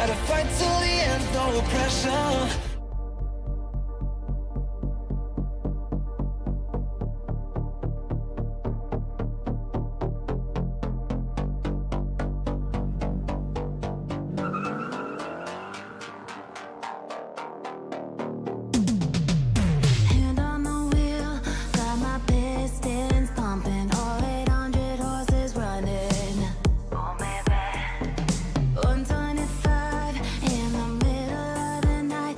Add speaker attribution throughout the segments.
Speaker 1: Gotta fight till the end, no pressure.
Speaker 2: Hand on the wheel, got my pistons pumping, all 800 horses running. Oh baby, 125 in the middle of the night.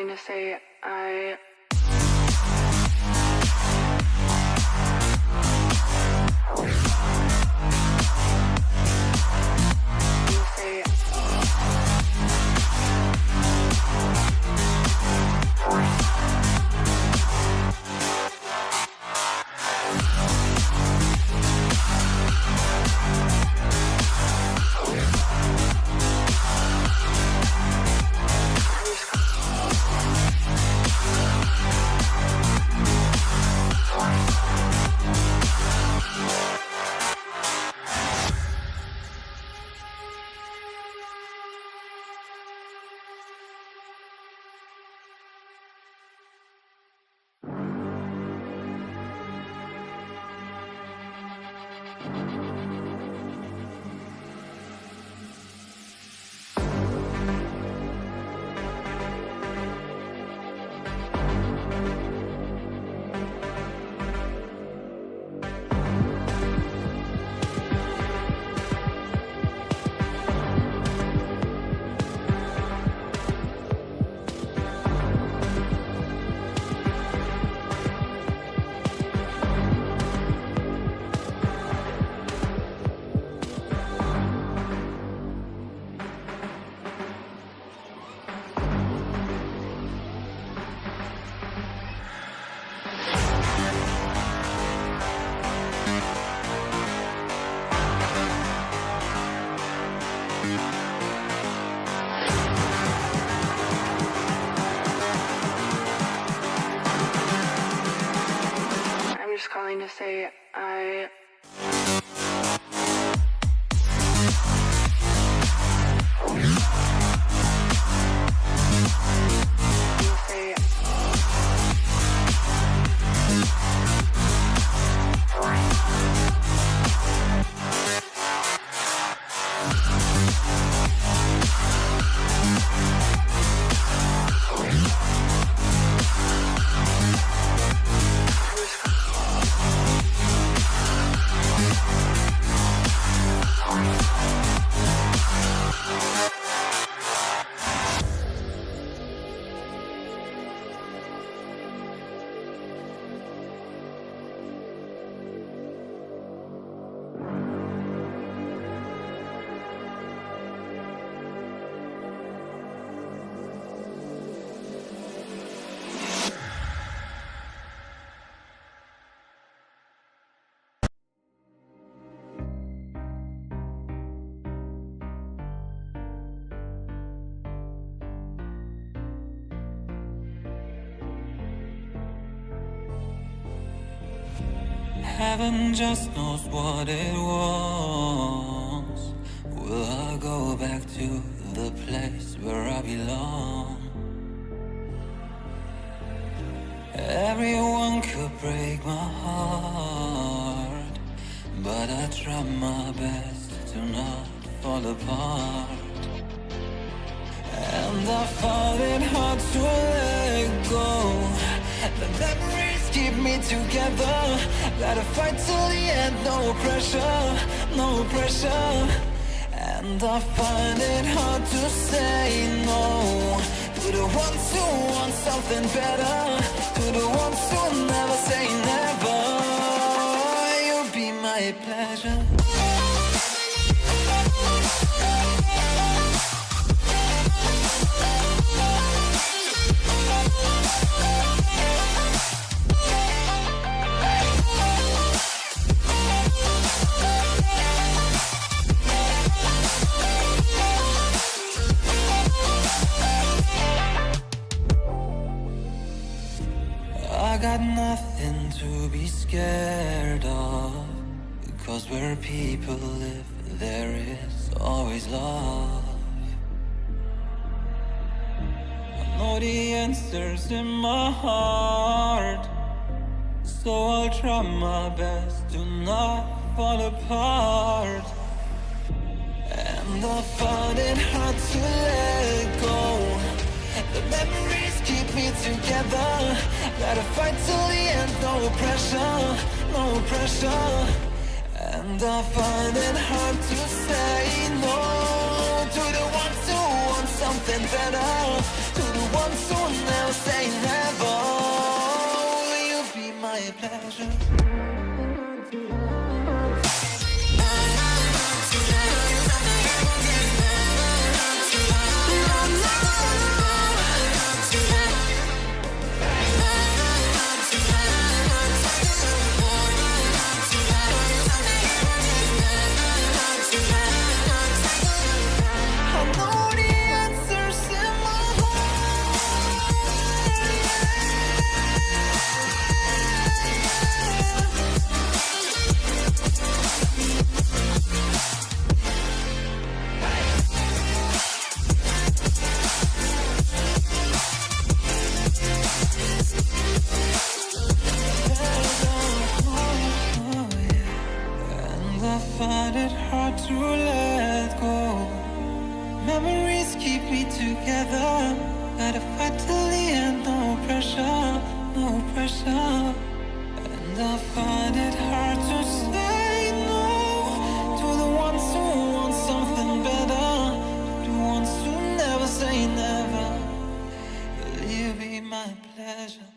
Speaker 3: calling to say I. I'm just calling to say I.
Speaker 1: Heaven just knows what it wants. Will I go back to the place where I belong? Everyone could break my heart, but I try my best to not fall apart. And I find it hard to let go. The memories keep me together. Gotta fight till the end, no pressure, no pressure. And I find it hard to say no to the ones who want something better, to the ones who never say never. You'll be my pleasure. I got nothing to be scared of, because where people live, there is always love. I know the answers in my heart, so I'll try my best to not fall apart. And I find it hard to let go. The memories keep me together. Gotta fight till the end, no pressure, no pressure. And I find it hard to say no to the ones who want something better. To the ones who never say never, will you be my pleasure? Find it hard to let go. Memories keep me together. Gotta fight till the end, no pressure, no pressure. And I find it hard to say no to the ones who want something better, to the ones who never say never. Will you be my pleasure?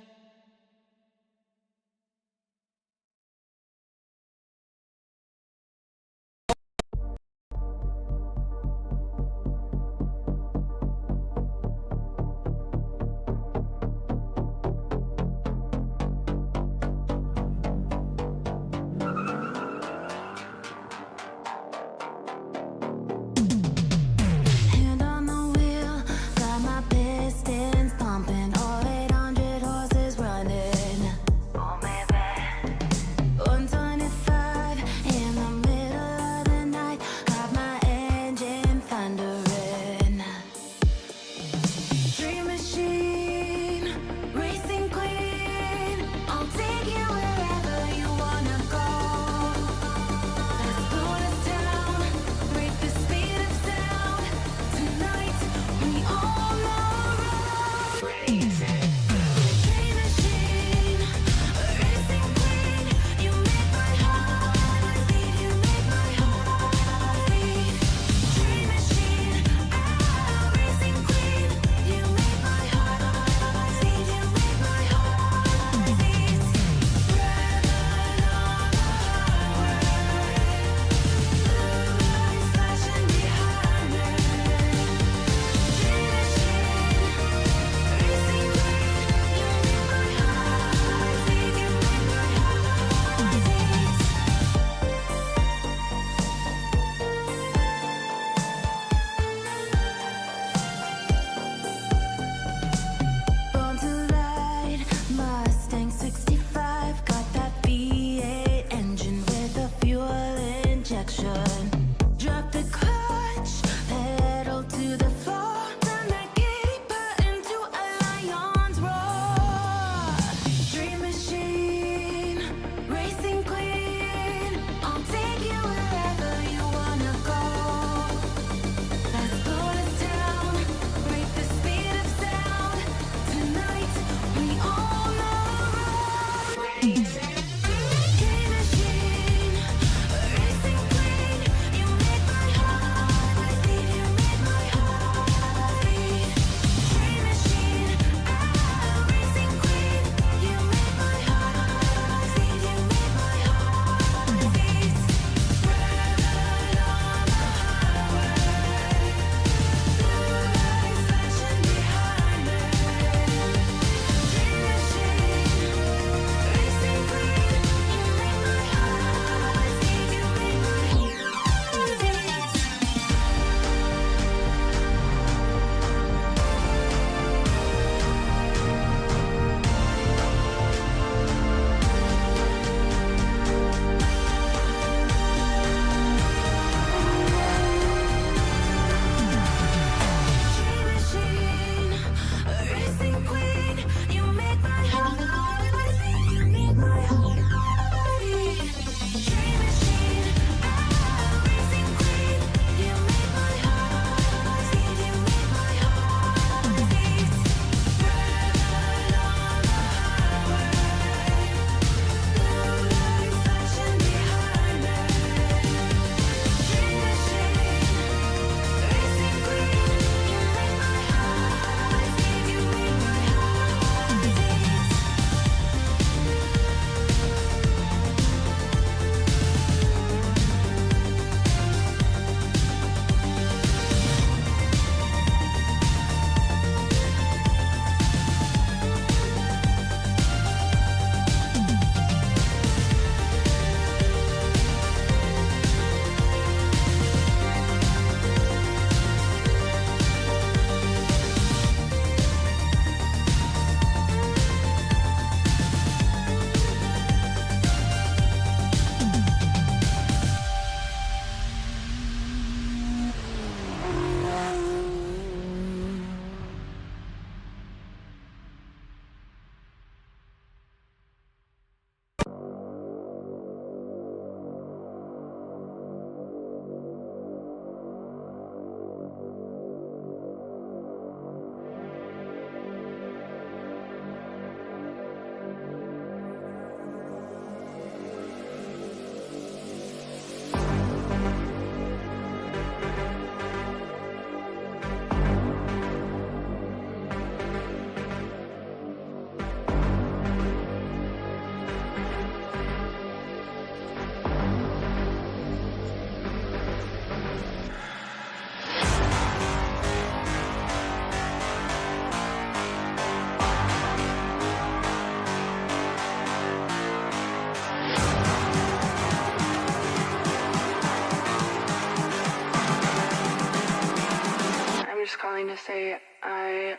Speaker 2: Hand on the wheel, got my pistons pumping, all 800 horses running. Oh baby, 125 in the middle of the night, got my engine thundering. Dream machine, racing queen, I'll take you wherever you wanna go. Let's slow this down, break the speed of sound. Tonight we all know crazy. Dream machine, racing queen, you make my heart beat, you make my heart beat. Dream machine, racing queen, you make my heart beat, you make my heart beat. Driving on the highway, lights flashing behind me. Dream machine, racing queen, you make my heart beat, you make my heart beat. Born to ride, Mustang 65, got that V8 engine with a fuel injection. Drop the clutch, pedal to the floor, turn that giddy button to a lion's roar. Dream machine, racing queen, I'll take you wherever you wanna go. Let's slow this down, break the speed of sound. Tonight we all know crazy. Dream machine, racing queen,
Speaker 3: just calling to say I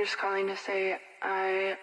Speaker 3: just calling to say I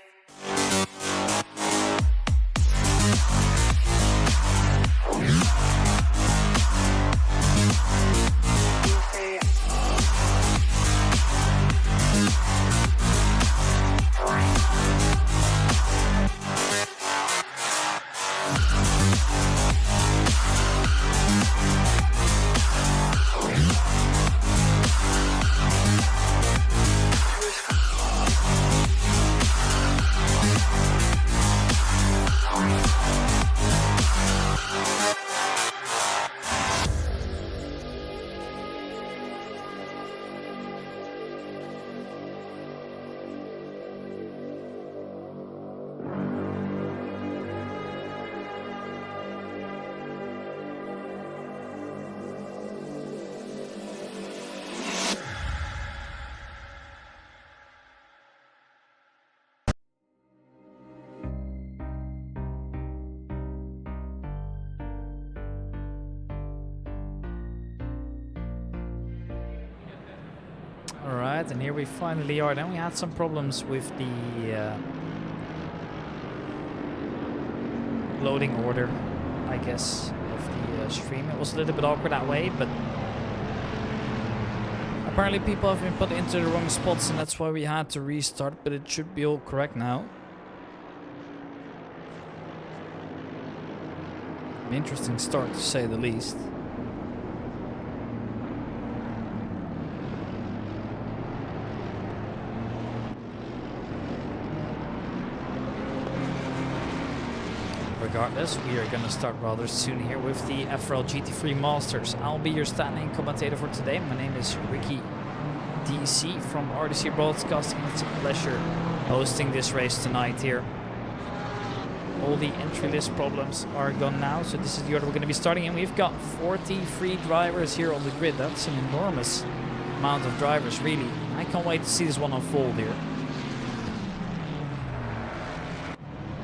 Speaker 4: Alright, and here we finally are. Then we had some problems with the loading order, I guess, of the stream. It was a little bit awkward that way, but apparently people have been put into the wrong spots, and that's why we had to restart, but it should be all correct now. An interesting start, to say the least. Regardless, we are going to start rather soon here with the FRL GT3 Masters. I'll be your standing commentator for today. My name is Ricky DC from RDC Broadcasting. It's a pleasure hosting this race tonight here. All the entry list problems are gone now, so this is the order we're going to be starting, and we've got 43 drivers here on the grid. That's an enormous amount of drivers, really. I can't wait to see this one unfold here.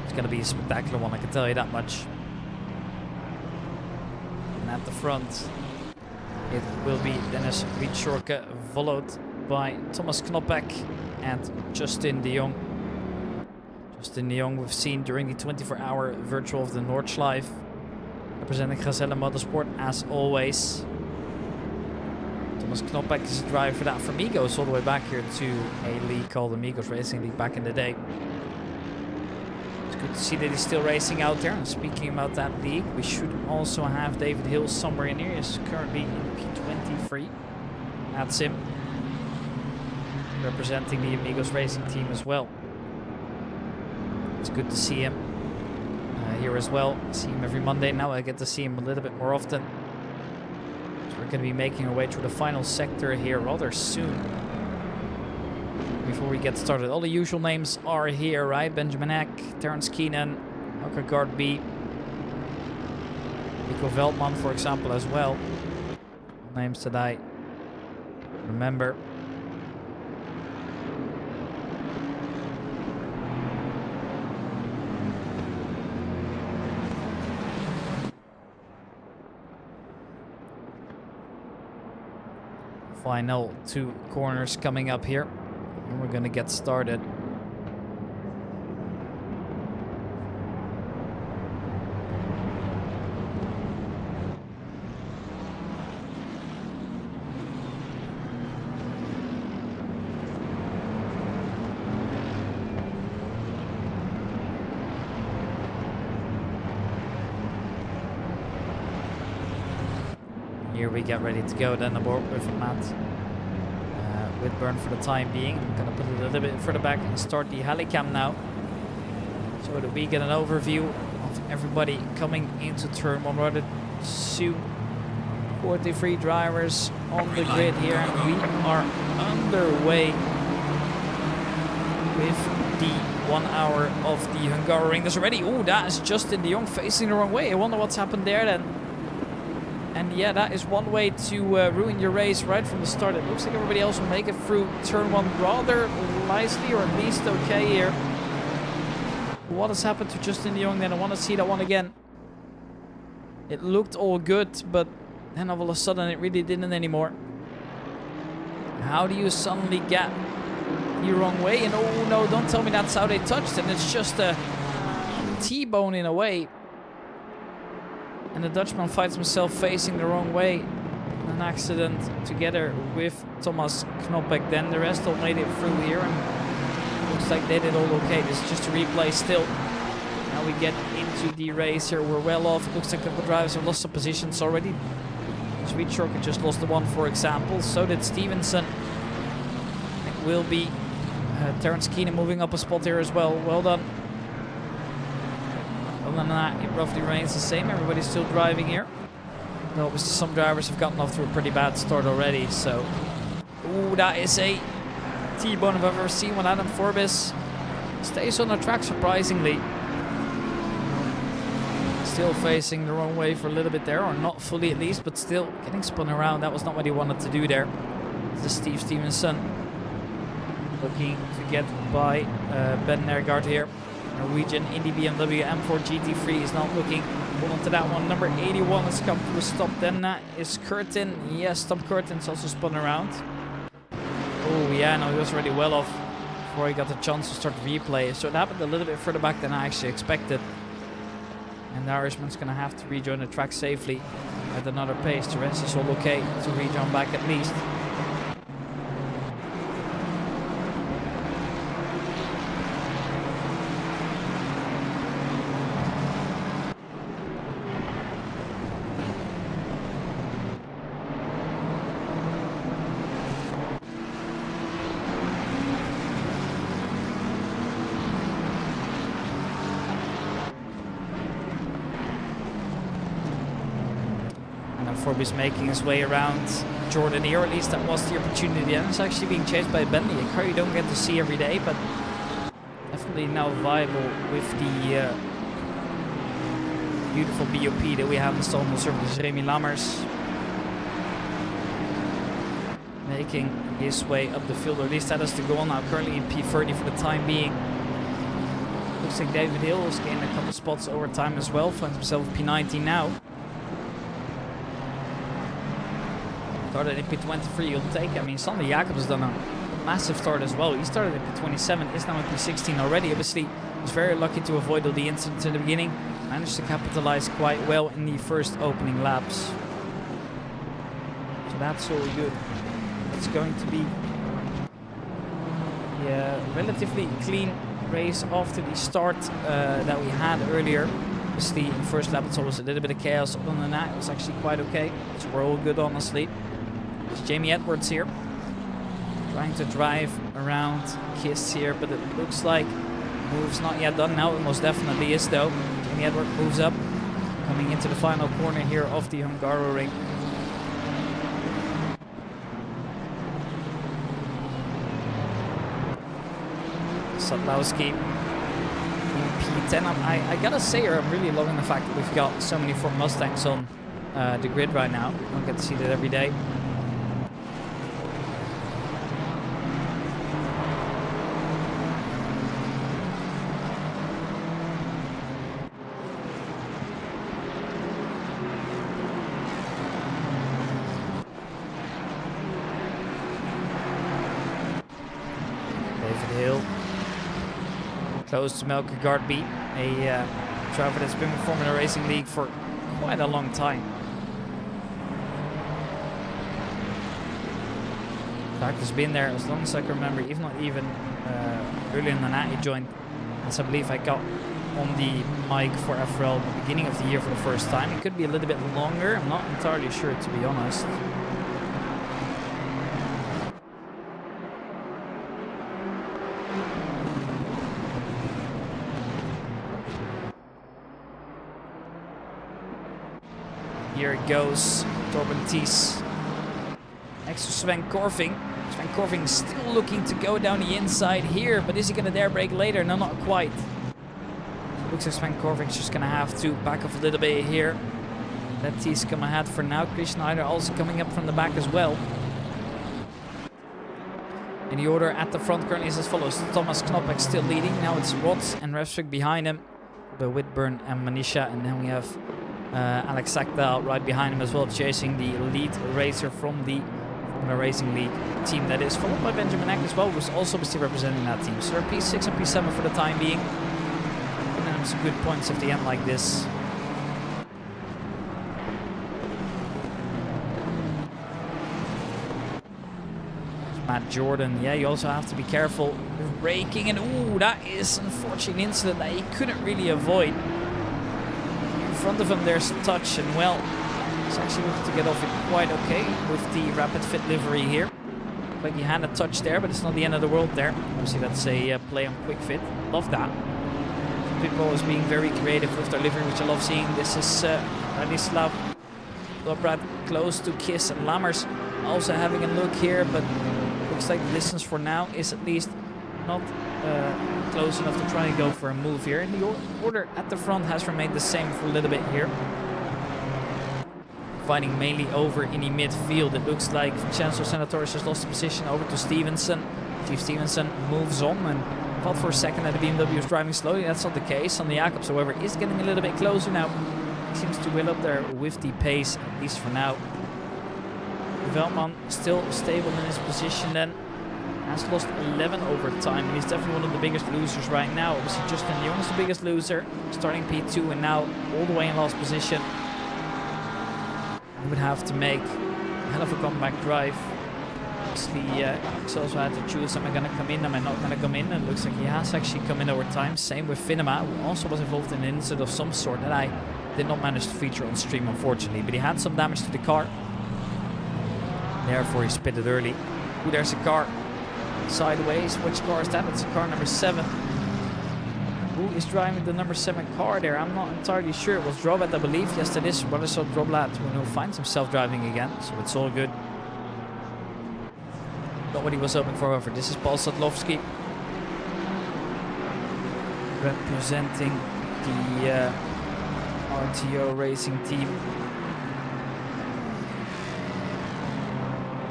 Speaker 4: Going to be a spectacular one, I can tell you that much. And at the front it will be Dennis Rietschorke, followed by Thomas Knoppek and Justin de Jong. Justin de Jong we've seen during the 24-hour virtual of the Nordschleife, representing Gazelle Motorsport as always. Thomas Knoppek is a driver for that for Amigos, all the way back here to a league called Amigos Racing League back in the day. Good to see that he's still racing out there. And speaking about that league, we should also have David Hill somewhere in here. He's currently in P23. That's him, representing the Amigos Racing team as well. It's good to see him here as well. I see him every Monday now. I get to see him a little bit more often. we're going to be making our way through the final sector here rather soon. Before we get started, all the usual names are here, right? Benjamin Eck, Terence Keenan, Guard B, Nico Veldman, for example, as well. Names that I remember. Final 2 corners coming up here, and we're gonna get started. Here we get ready to go then aboard with Matt Whitburn for the time being. I'm gonna put it a little bit further back and start the helicam now, so that we get an overview of everybody coming into turn 1 rather soon. 43 drivers on the grid here, and we are underway with the 1 hour of the Hungaroring. There's already, oh, that is Justin de Jong facing the wrong way. I wonder what's happened there then. And yeah, that is one way to ruin your race right from the start. It looks like everybody else will make it through turn 1 rather nicely, or at least okay here. What has happened to Justin de Jong then? I want to see that one again. It looked all good, but then all of a sudden it really didn't anymore. How do you suddenly get the wrong way? And oh no, don't tell me that's how they touched it. It's just a T-bone in a way. And the Dutchman finds himself facing the wrong way. An accident together with Thomas Knoppek. Then the rest all made it through here, and looks like they did all okay. This is just a replay still. Now we get into the race here. We're well off. It looks like a couple of drivers have lost some positions already. Sweet Shorker just lost the one, for example. So did Stevenson. It will be Terence Keenan moving up a spot here as well. Well done. Other than that, it roughly remains the same. Everybody's still driving here. But obviously some drivers have gotten off to a pretty bad start already, so... Ooh, that is a T-bone if I've ever seen one. Adam Forbes stays on the track, surprisingly. Still facing the wrong way for a little bit there, or not fully at least, but still getting spun around. That was not what he wanted to do there. This is Steve Stevenson looking to get by Ben Nergaard here. Norwegian Indy BMW M4 GT3 is not looking. Hold on to that one. Number 81 has come to a stop. Then that is Curtin. Yes, Tom Curtin's also spun around. Oh yeah, no, he was already well off before he got the chance to start replay. So it happened a little bit further back than I actually expected. And the Irishman's going to have to rejoin the track safely at another pace. The rest is all okay to rejoin back at least. Forbes making his way around Jordan here, or at least that was the opportunity, and it's actually being chased by Bentley, a car you don't get to see every day, but definitely now viable with the beautiful BOP that we have installed on the surface. Remy Lammers making his way up the field, or at least that is the goal now, currently in P30 for the time being. Looks like David Hill has gained a couple spots over time as well, finds himself P19 now. Started in P23, you'll take it. I mean, Sander Jacobs has done a massive start as well. He started in P27, is now in P16 already. Obviously, was very lucky to avoid all the incidents in the beginning. Managed to capitalize quite well in the first opening laps. So that's all good. It's going to be a relatively clean race after the start that we had earlier. Obviously, in the first lap, it's always a little bit of chaos. Other than that, it was actually quite okay. So we're all good, honestly. It's Jamie Edwards here, trying to drive around Kiss here, but it looks like move's not yet done. Now it most definitely is, though. Jamie Edwards moves up, coming into the final corner here of the Hungaroring. Sadlowski in P10. I gotta say here, I'm really loving the fact that we've got so many Ford Mustangs on the grid right now. I don't get to see that every day. Close to Melker Gardby, a driver that's been performing in the racing league for quite a long time. In fact, he's been there as long as I can remember, if not even earlier than that. He joined, as I believe I got on the mic for FRL at the beginning of the year for the first time. It could be a little bit longer, I'm not entirely sure, to be honest. Here it goes, Torben Thies next to Sven Korving. Sven Korving still looking to go down the inside here, but is he going to dare brake later? No, not quite. Looks like Sven Korving's just going to have to back off a little bit here. Let Thies come ahead for now. Chris Schneider also coming up from the back as well. In the order at the front currently is as follows. Thomas Knoppek still leading. Now it's Watts and rFactor behind him. The Whitburn and Manisha, and then we have Alex Sackdahl right behind him as well, chasing the lead racer from the racing league team that is, followed by Benjamin Eck as well, who's also representing that team. So they're P6 and P7 for the time being. And then some good points at the end like this. Matt Jordan, yeah, you also have to be careful with braking, and ooh, that is unfortunately an incident that he couldn't really avoid. In front of him there's a touch, and well, he's actually looking to get off it quite okay with the Rapid Fit livery here. Like he had a touch there, but it's not the end of the world there. Obviously that's a play on Quick Fit. Love that. People always being very creative with their livery, which I love seeing. This is Radislav Dobrad close to Kiss, and Lammers also having a look here, but looks like the distance for now is at least not close enough to try and go for a move here. And the order at the front has remained the same for a little bit here. Fighting mainly over in the midfield. It looks like Vincenzo Senatores has lost the position over to Stevenson. Steve Stevenson moves on and thought for a second that the BMW was driving slowly. That's not the case. On the Jacobs, however, is getting a little bit closer now. He seems to will up there with the pace, at least for now. Veldman still stable in his position then. Has lost 11 over time. He's definitely one of the biggest losers right now. Obviously Justin Young is the biggest loser, starting P2 and now all the way in last position. He would have to make a hell of a comeback drive. Obviously, he's also had to choose, am I going to come in, am I not going to come in? And it looks like he has actually come in over time. Same with Finema, who also was involved in an incident of some sort that I did not manage to feature on stream, unfortunately. But he had some damage to the car. Therefore, he pitted early. Ooh, there's a car sideways. Which car is that? It's car number 7. Who is driving the number 7 car there? I'm not entirely sure. It was Drobat, I believe. Yes, that is Brothership Droblat, who finds himself driving again, so it's all good. Not what he was hoping for, however. This is Paul Sadlowski representing the RTO racing team.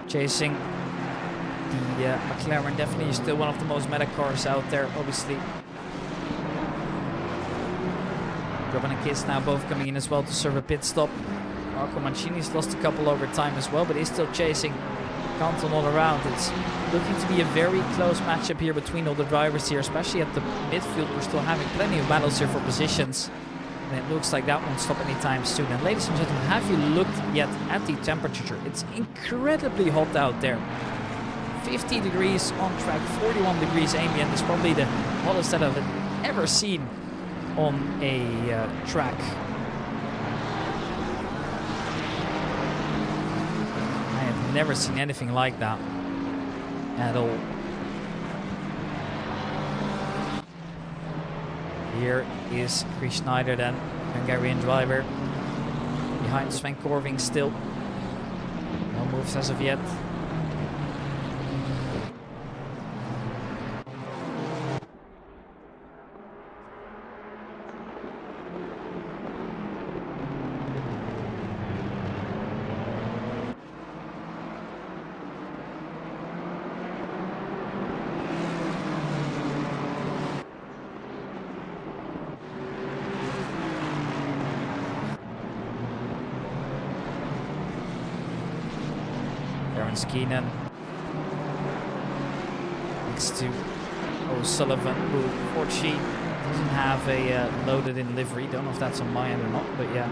Speaker 4: Chasing the McLaren, definitely still one of the most meta cars out there, obviously. Robin and Kiss now both coming in as well to serve a pit stop. Marco Mancini's lost a couple over time as well, but he's still chasing Canton all around. It's looking to be a very close matchup here between all the drivers here, especially at the midfield. We're still having plenty of battles here for positions. And it looks like that won't stop anytime soon. And ladies and gentlemen, have you looked yet at the temperature? It's incredibly hot out there. 50 degrees on track, 41 degrees ambient. It's probably the hottest that I've ever seen on a track. I have never seen anything like that at all. Here is Chris Schneider then, Hungarian driver. Behind Sven Korving still. No moves as of yet. Terence Keenan next to O'Sullivan, who unfortunately doesn't have a loaded in livery. Don't know if that's on my end or not, but yeah.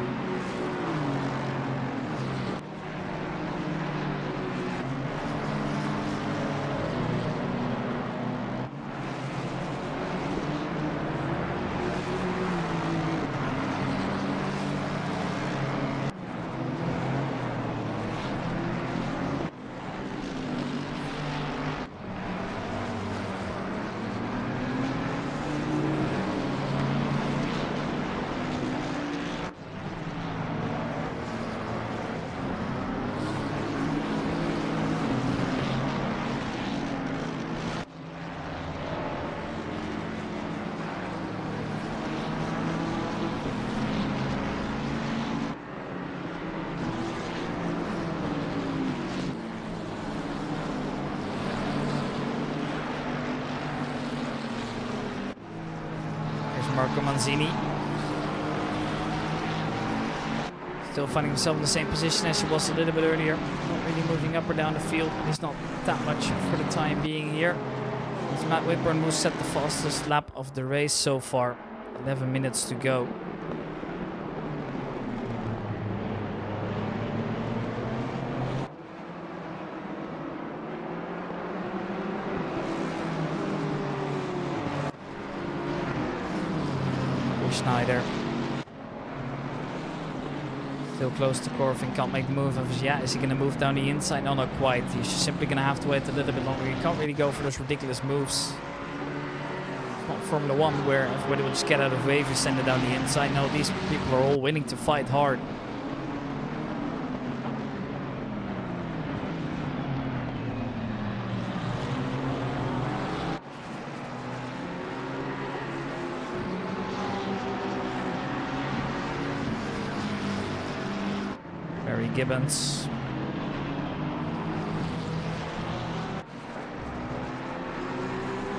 Speaker 4: Marco Manzini. Still finding himself in the same position as he was a little bit earlier. Not really moving up or down the field. He's not that much for the time being here. It's Matt Whitburn who set the fastest lap of the race so far. 11 minutes to go. Schneider. Still close to Corvin, can't make the move. Yeah, is he going to move down the inside? No, not quite. He's just simply going to have to wait a little bit longer. You can't really go for those ridiculous moves. It's not Formula 1 where everybody will just get out of the way if you send it down the inside. No, these people are all willing to fight hard. Gibbons.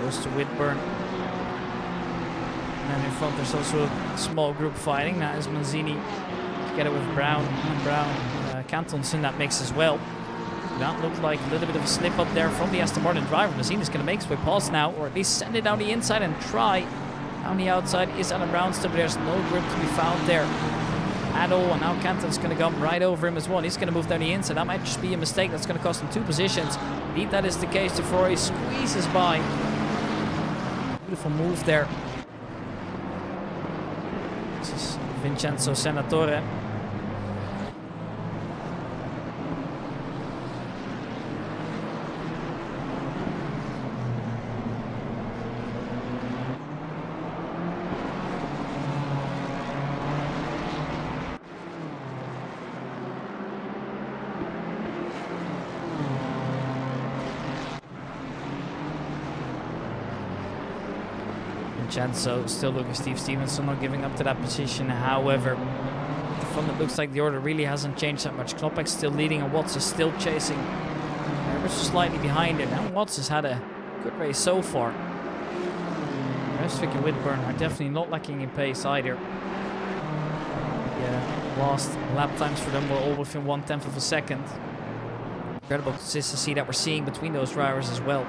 Speaker 4: Goes to Whitburn. And then in front there's also a small group fighting. That is Manzini together with Brown. And Brown, Canton's in that mix as well. That looked like a little bit of a slip up there from the Aston Martin driver. Manzini's going to make his way past now, or at least send it down the inside and try. Down the outside is Alan Brown still, but there's no grip to be found there at all, and now Canton's going to come right over him as well. He's going to move down the inside. That might just be a mistake. That's going to cost him 2 positions. Indeed, that is the case. De Vries squeezes by. Beautiful move there. This is Vincenzo Senatore. Vincenzo still looking Steve Stevenson, not giving up to that position. However, at the front it looks like the order really hasn't changed that much. Knoppek's still leading and Watts is still chasing. Ever so slightly behind it. Now Watts has had a good race so far. Restwick and Whitburn are definitely not lacking in pace either. Yeah, last lap times for them were all within 1/10 of a second. Incredible consistency that we're seeing between those drivers as well.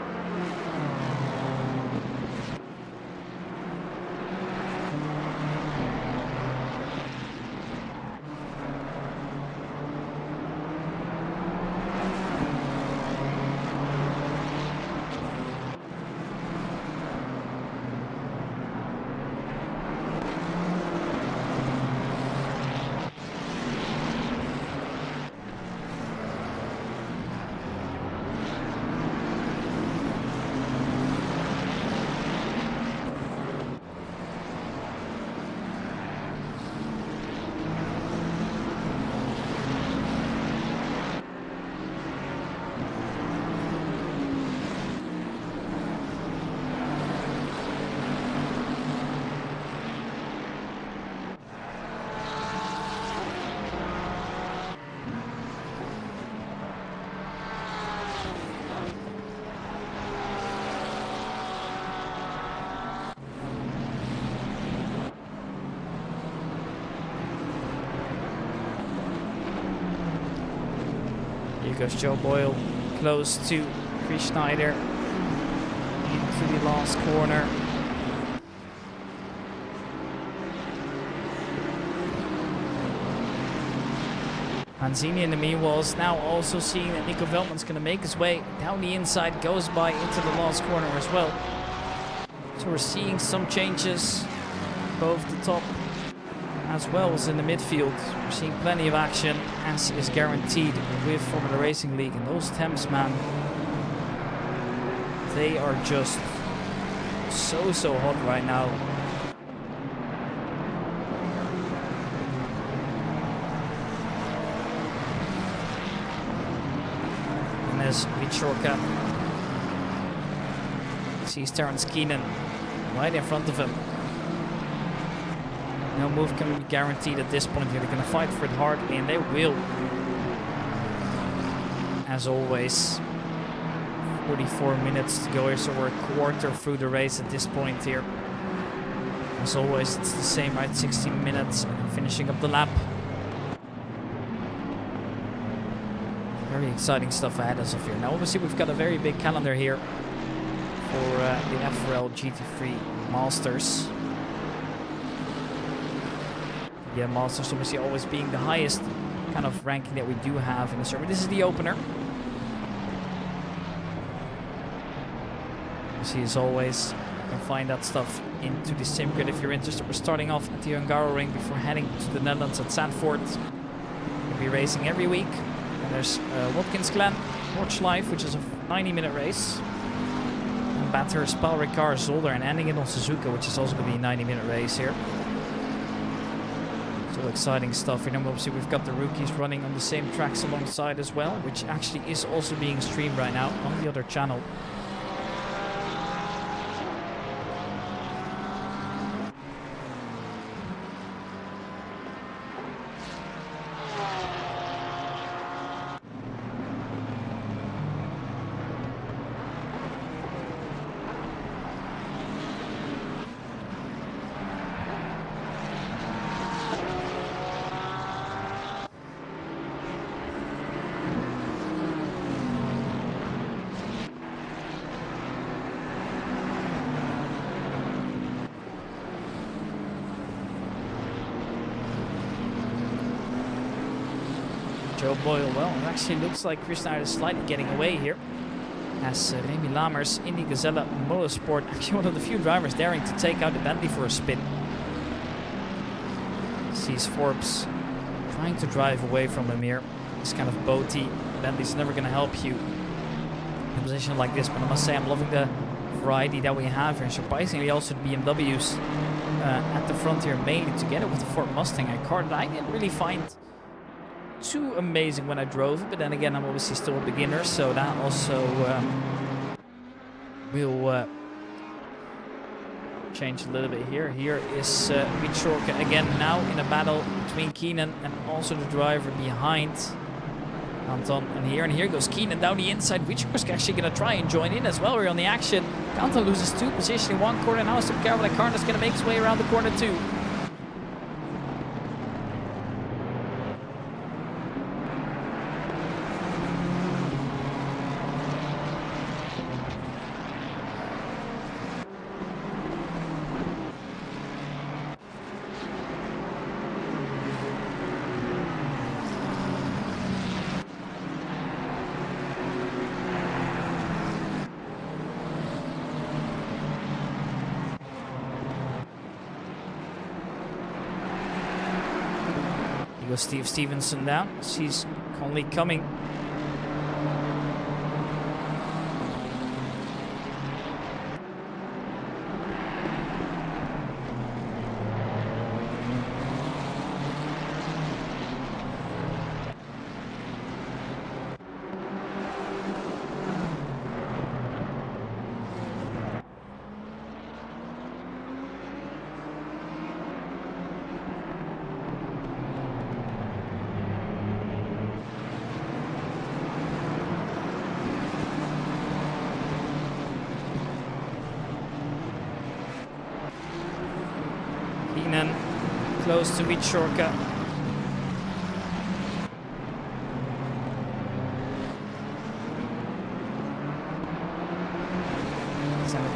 Speaker 4: Here goes Joe Boyle. close to Chris Schneider into the last corner. Manzini in the meanwhile is now also seeing that Nico Veldman's going to make his way down the inside, goes by into the last corner as well. So we're seeing some changes, both the top as well as in the midfield. We're seeing plenty of action, as is guaranteed with Formula Racing League. And those temps, man, they are just so hot right now. As Vichorka sees Terence Keenan right in front of him. No move can be guaranteed at this point here. They're going to fight for it hardly, and they will. As always, 44 minutes to go here, so we're a quarter through the race at this point here. As always, it's the same, right? 60 minutes, finishing up the lap. Very exciting stuff ahead as of here. Now obviously we've got a very big calendar here for the FRL GT3 Masters. Yeah, Masters obviously always being the highest kind of ranking that we do have in the server. This is the opener. You see, as always, you can find that stuff into the SimGrid if you're interested. We're starting off at the Hungaroring before heading to the Netherlands at Zandvoort. We'll be racing every week. And there's Watkins Glen, Watch Live, which is a 90-minute race. And Bathurst, Paul Ricard, Zolder, and ending it on Suzuka, which is also going to be a 90-minute race here. So exciting stuff. You know, obviously we've got the rookies running on the same tracks alongside as well, which actually is also being streamed right now on the other channel. Joe Boyle, well, it actually looks like Chris Schneider is slightly getting away here. As Remy Lamers, Indy Gazella Motorsport, actually one of the few drivers daring to take out the Bentley for a spin. Sees Forbes trying to drive away from him here. This kind of boaty. Bentley's never going to help you in a position like this, but I must say I'm loving the variety that we have here. And surprisingly also the BMWs at the front here, mainly together with the Ford Mustang, a car that I didn't really find too amazing when I drove it, but then again I'm obviously still a beginner, so that also will change a little bit here. Here is Vichorka again now in a battle between Keenan and also the driver behind Anton, and here goes Keenan down the inside. Vichorka's actually going to try and join in as well. We're on the action. Anton loses 2 position in one corner, now some careful. Carter's going to make his way around the corner too. Steve Stevenson down. He's only coming. Close to Vichorka.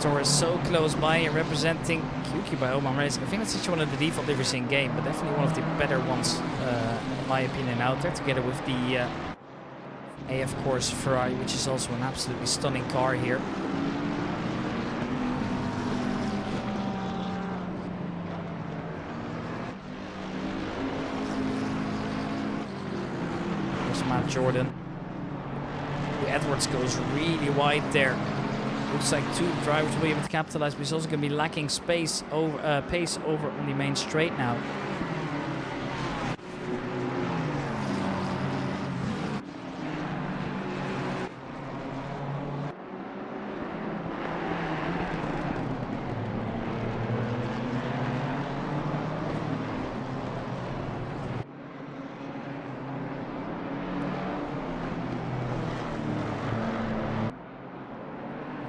Speaker 4: rFactor is so close by, representing QQ by Oman Racing. I think that's actually one of the default liveries in game, but definitely one of the better ones, in my opinion, out there, together with the AF Corsa Ferrari, which is also an absolutely stunning car here. There's Matt Jordan. Edwards goes really wide there. Looks like two drivers will be able to capitalize, but he's also going to be lacking pace over on the main straight now.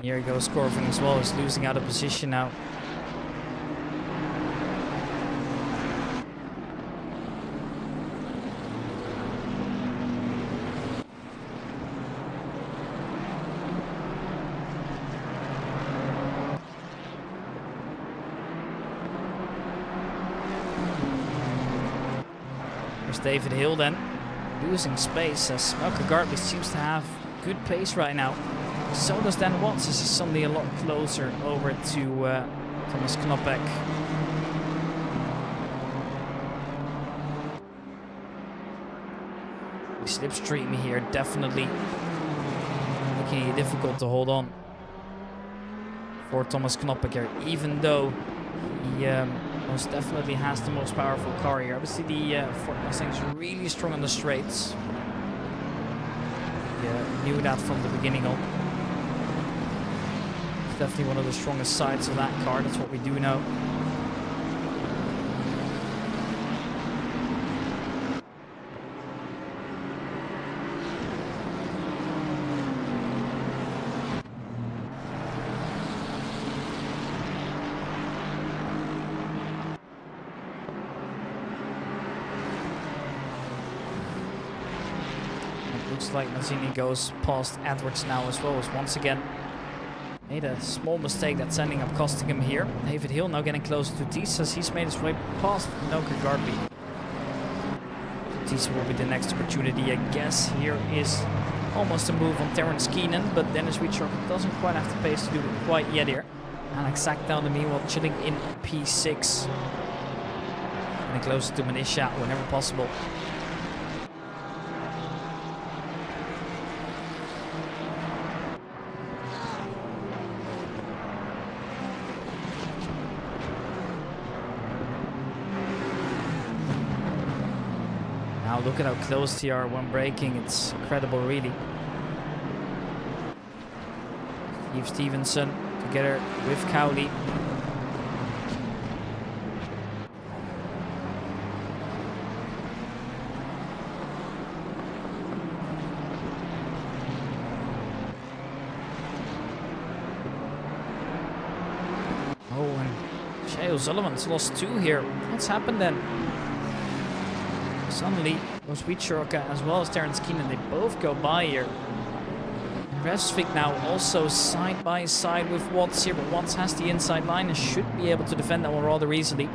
Speaker 4: Here he goes, Corvin as well, is losing out of position now. There's David Hill then, losing space as Malcolm Gartley seems to have good pace right now. So does Dan Watts. This is suddenly a lot closer over to Thomas Knoppek. The slipstream here definitely making it difficult to hold on for Thomas Knoppek here, even though he most definitely has the most powerful car here. Obviously the Ford Mustang is really strong on the straights. Yeah, knew that from the beginning on. Definitely one of the strongest sides of that car, that's what we do know. It looks like Mazzini goes past Edwards now as well, as once again made a small mistake that's ending up costing him here. David Hill now getting closer to Tisa. He's made his way past Noka Garby. Tisa will be the next opportunity, I guess. Here is almost a move on Terrence Keenan, but Dennis Wheatshaw doesn't quite have the pace to do it quite yet here. Alex Sack down to me while chilling in P6. Getting closer to Manisha whenever possible. Look at how close they are when braking. It's incredible, really. Steve Stevenson together with Cowley. Oh, and Shea O'Sullivan's lost two here. What's happened then? Suddenly, goes Wheatshaw as well as Terrence Keenan, they both go by here. And Resvik now also side by side with Watts here, but Watts has the inside line and should be able to defend that one rather easily.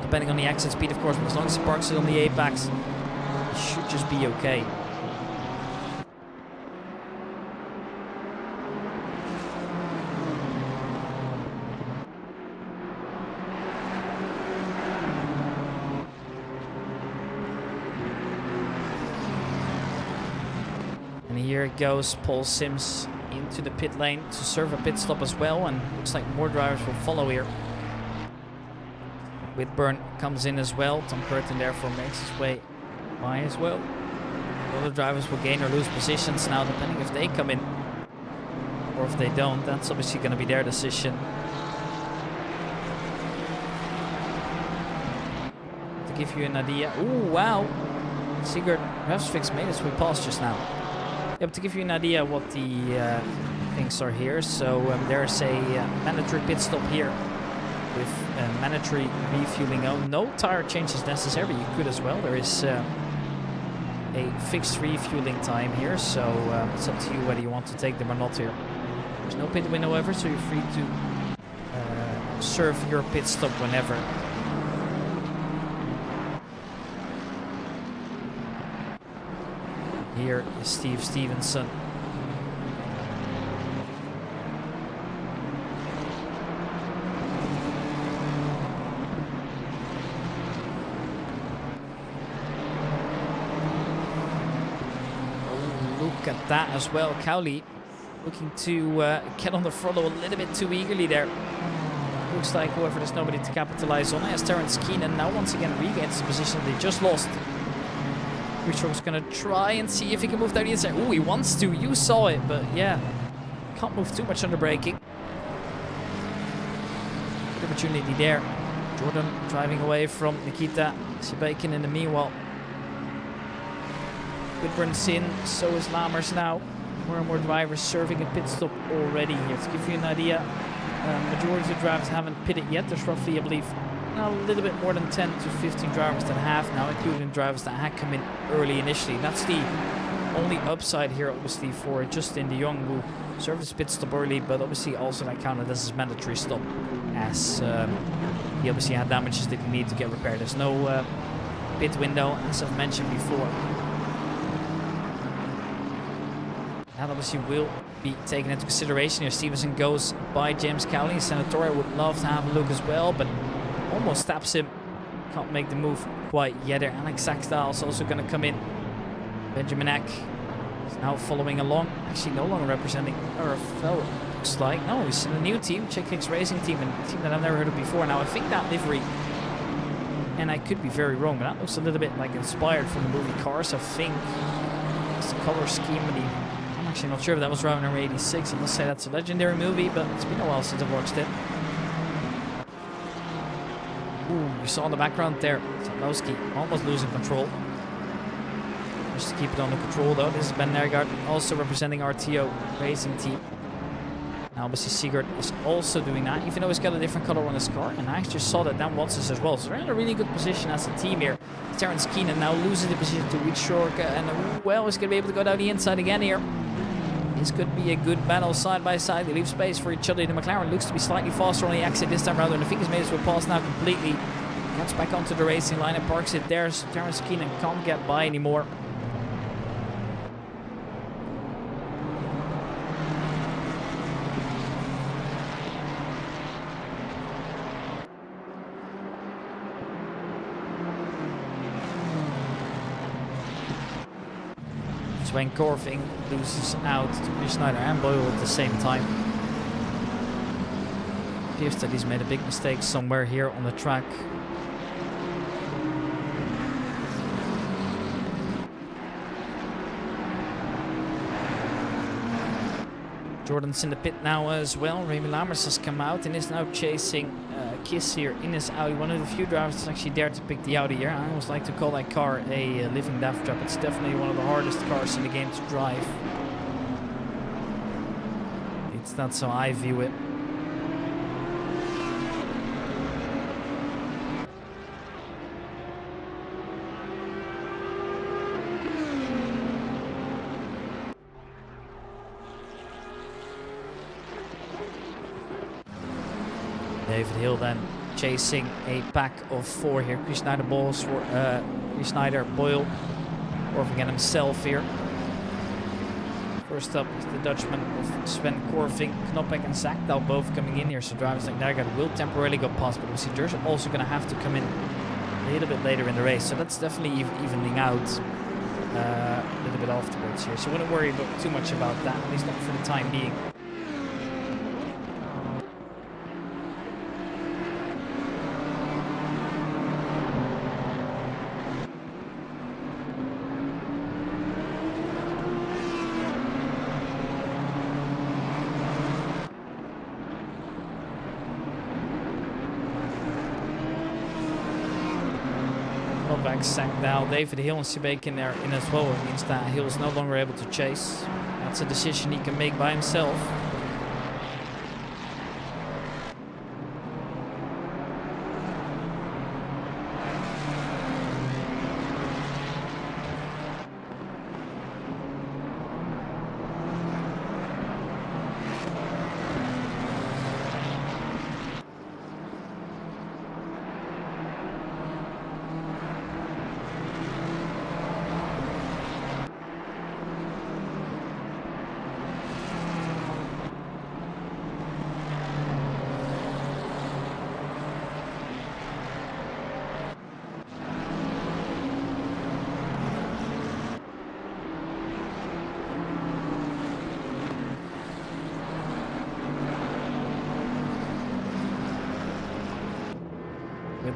Speaker 4: Depending on the exit speed, of course, but as long as he parks it on the apex, it should just be okay. Here goes Paul Sims into the pit lane to serve a pit stop as well, and looks like more drivers will follow here. Whitburn comes in as well. Tom Curtin therefore makes his way by as well. Other drivers will gain or lose positions now, depending if they come in or if they don't. That's obviously going to be their decision. To give you an idea. Ooh, wow! Sigurd Revsvix made his way past just now. Yeah, but to give you an idea what the things are here, so there's a mandatory pit stop here with mandatory refueling. Oh, no tire changes necessary, but you could as well. There is a fixed refueling time here, so it's up to you whether you want to take them or not here. There's no pit window ever, so you're free to serve your pit stop whenever. Here is Steve Stevenson. Look at that as well. Cowley looking to get on the throttle a little bit too eagerly there. Looks like, however, there's nobody to capitalize on as Terence Keenan now once again regains the position they just lost. Richard's going to try and see if he can move down the inside. Oh, he wants to. You saw it, but yeah. Can't move too much under braking. Good opportunity there. Jordan driving away from Nikita Sibekin in the meanwhile. Goodburn's in, so is Lammers now. More and more drivers serving a pit stop already here. To give you an idea, majority of drivers haven't pitted yet. There's roughly, I believe, a little bit more than 10 to 15 drivers that have now, including drivers that had come in early initially. That's the only upside here, obviously, for Justin de Jong, who served his pit stop early, but obviously also that counted as his mandatory stop, as he obviously had damages that he needed to get repaired. There's no pit window, as I've mentioned before. That obviously will be taken into consideration here. Stevenson goes by James Cowley. Senatoria would love to have a look as well, but almost taps him. Can't make the move quite yet there. Alex Saxdal is also going to come in. Benjamin Eck is now following along. Actually no longer representing RFL, looks like. No, he's in a new team, Chick Hicks Racing Team, and a team that I've never heard of before. Now I think that livery, and I could be very wrong, but that looks a little bit like inspired from the movie Cars, I think. It's the color scheme of the... I'm actually not sure if that was around number 86. I must say that's a legendary movie, but it's been a while since I've watched it. Ooh, you saw in the background there, Zablowski almost losing control. Just to keep it under control though. This is Ben Nergaard, also representing RTO Racing Team. Now obviously Sigurd is also doing that, even though he's got a different color on his car. And I just saw that Dan Watts is as well. So they're in a really good position as a team here. Terence Keenan now loses the position to Reed Shorka, and well, he's going to be able to go down the inside again here. This could be a good battle side by side. They leave space for each other. The McLaren looks to be slightly faster on the exit this time rather than I think he's made his way past now completely. Gets back onto the racing line and parks it there. So Terence Keenan can't get by anymore. When Corving loses out to Chris Schneider and Boyle at the same time. Appears that he's made a big mistake somewhere here on the track. Jordan's in the pit now as well. Remy Lammers has come out and is now chasing Kiss here in his Audi. One of the few drivers that's actually dared to pick the Audi here. I always like to call that car a living death trap. It's definitely one of the hardest cars in the game to drive. It's not so I view it. David Hill then chasing a pack of 4 here. Chris Schneider, Boyle, Corving himself here. First up is the Dutchman of Sven Corving, Knoppek and Sackdal both coming in here. So drivers like Nergaard will temporarily go past, but obviously they're also going to have to come in a little bit later in the race. So that's definitely evening out a little bit afterwards here. So I wouldn't worry too much about that, at least not for the time being. Sackdal, David Hill and Sibekin there in as well. It means that Hill is no longer able to chase. That's a decision he can make by himself.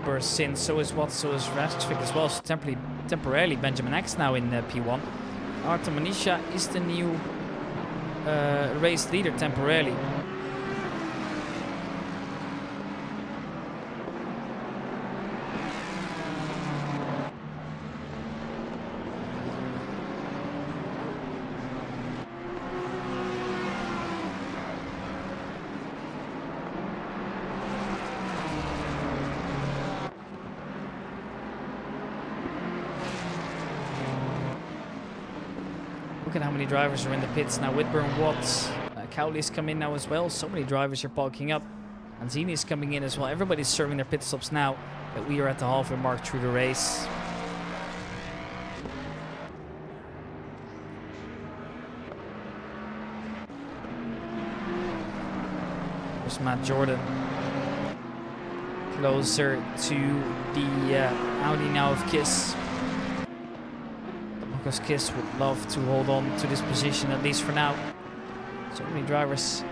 Speaker 4: bursts in. So is what? So is rFactor as well. So temporarily Benjamin X now in P1. Artem Manisha is the new race leader temporarily. Look at how many drivers are in the pits now. Whitburn, Watts, Cowley's come in now as well. So many drivers are parking up. Anzini's coming in as well. Everybody's serving their pit stops now that we are at the halfway mark through the race. There's Matt Jordan. Closer to the Audi now of Kiss. Because Kiss would love to hold on to this position, at least for now. So many drivers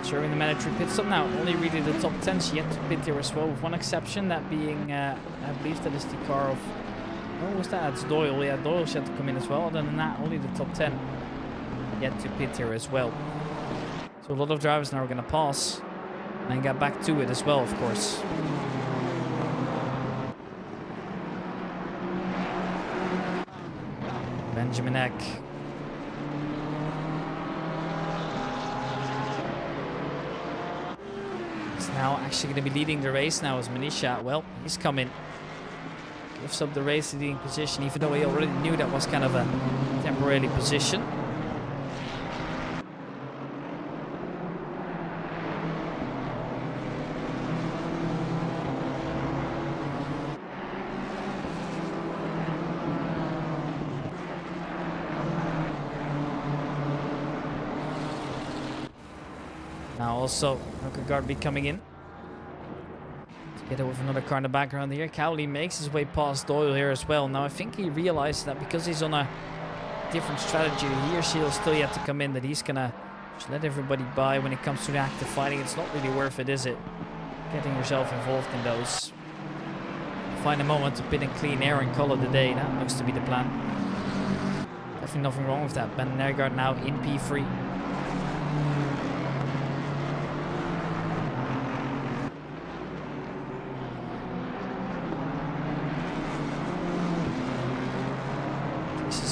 Speaker 4: serving the mandatory pit stop now. Only really the top 10's yet to pit here as well, with one exception, that being, I believe that is the car of... Oh, was that? It's Doyle. Yeah, Doyle's yet to come in as well. Other than that, only the top 10 yet to pit here as well. So a lot of drivers now are going to pass and get back to it as well, of course. Benjamin Eck. He's now actually going to be leading the race now as Manisha. Well, he's coming. Gives up the race leading position, even though he already knew that was kind of a temporary position. Now also Hülkenberg be coming in. Together with another car in the background here. Cowley makes his way past Doyle here as well. Now I think he realized that because he's on a different strategy, he or she will still yet to come in, that he's gonna just let everybody by when it comes to the active fighting. It's not really worth it, is it? Getting yourself involved in those. Find a moment to pit in clean air and call it a day. That looks to be the plan. Definitely nothing wrong with that. Ben Nergaard now in P3.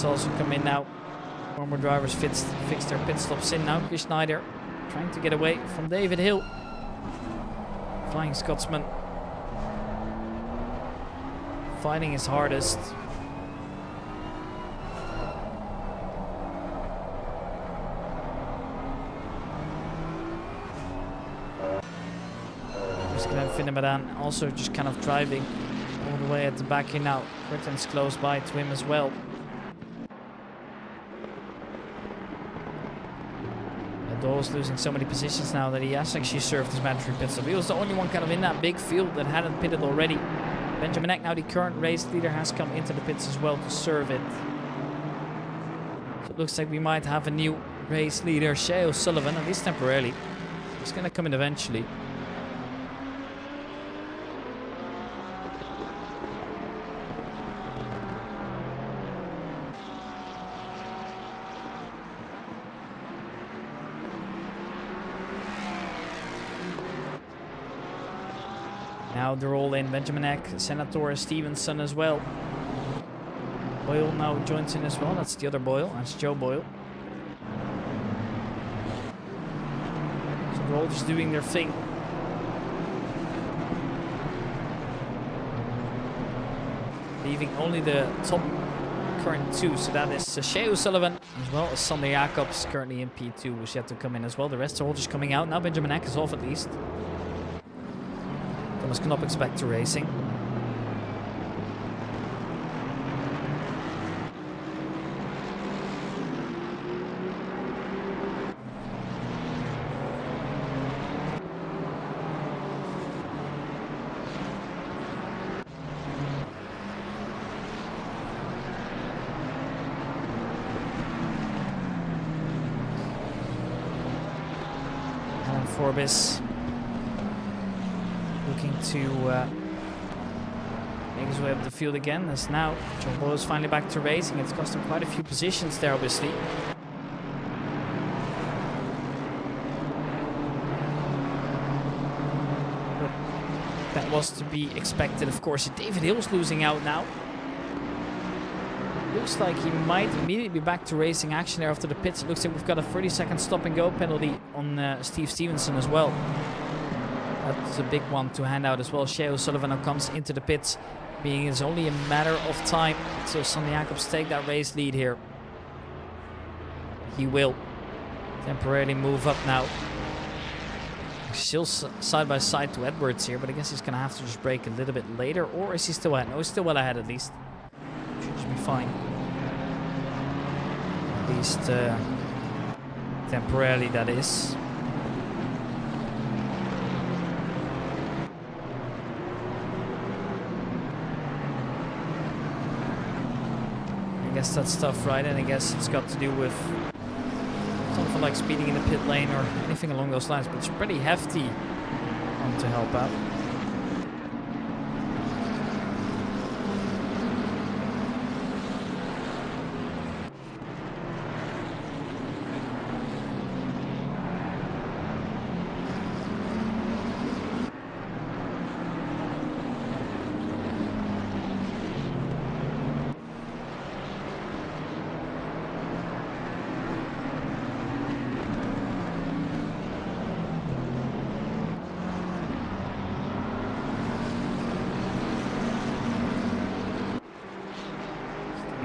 Speaker 4: Also come in now. More and more drivers fix their pit stops in now. Chris Schneider trying to get away from David Hill. Flying Scotsman. Fighting his hardest. Just gonna have Finnebadan also just kind of driving all the way at the back here now. Britain's close by to him as well. Doyle's losing so many positions now that he has actually served his mandatory pit stop. He was the only one kind of in that big field that hadn't pitted already. Benjamin Eck, now the current race leader, has come into the pits as well to serve it. So it looks like we might have a new race leader, Shea O'Sullivan, at least temporarily. He's going to come in eventually. Now they're all in. Benjamin Eck, Senator Stevenson as well. Boyle now joins in as well. That's the other Boyle. That's Joe Boyle. So they're all just doing their thing. Leaving only the top current two. So that is Shea O'Sullivan as well as Sander Jacobs, currently in P2, who's yet to come in as well. The rest are all just coming out. Now Benjamin Eck is off at least. Thomas Knopp expect to racing. Alan Forbes looking to Makes his way up the field again, as now John Boyle is finally back to racing. It's cost him quite a few positions there, obviously. But that was to be expected, of course. David Hill's losing out now. Looks like he might immediately be back to racing action there after the pits. It looks like we've got a 30-second stop-and-go penalty on Steve Stevenson as well. That's a big one to hand out as well. Shea O'Sullivan now comes into the pits, being it's only a matter of time. So Sonny Jacobs take that race lead here. He will temporarily move up now. Still side by side to Edwards here, but I guess he's going to have to just brake a little bit later. Or is he still ahead? No, he's still well ahead at least. Should just be fine. At least temporarily, that is. I guess that's tough, right? And I guess it's got to do with something like speeding in the pit lane or anything along those lines, but it's pretty hefty to help out.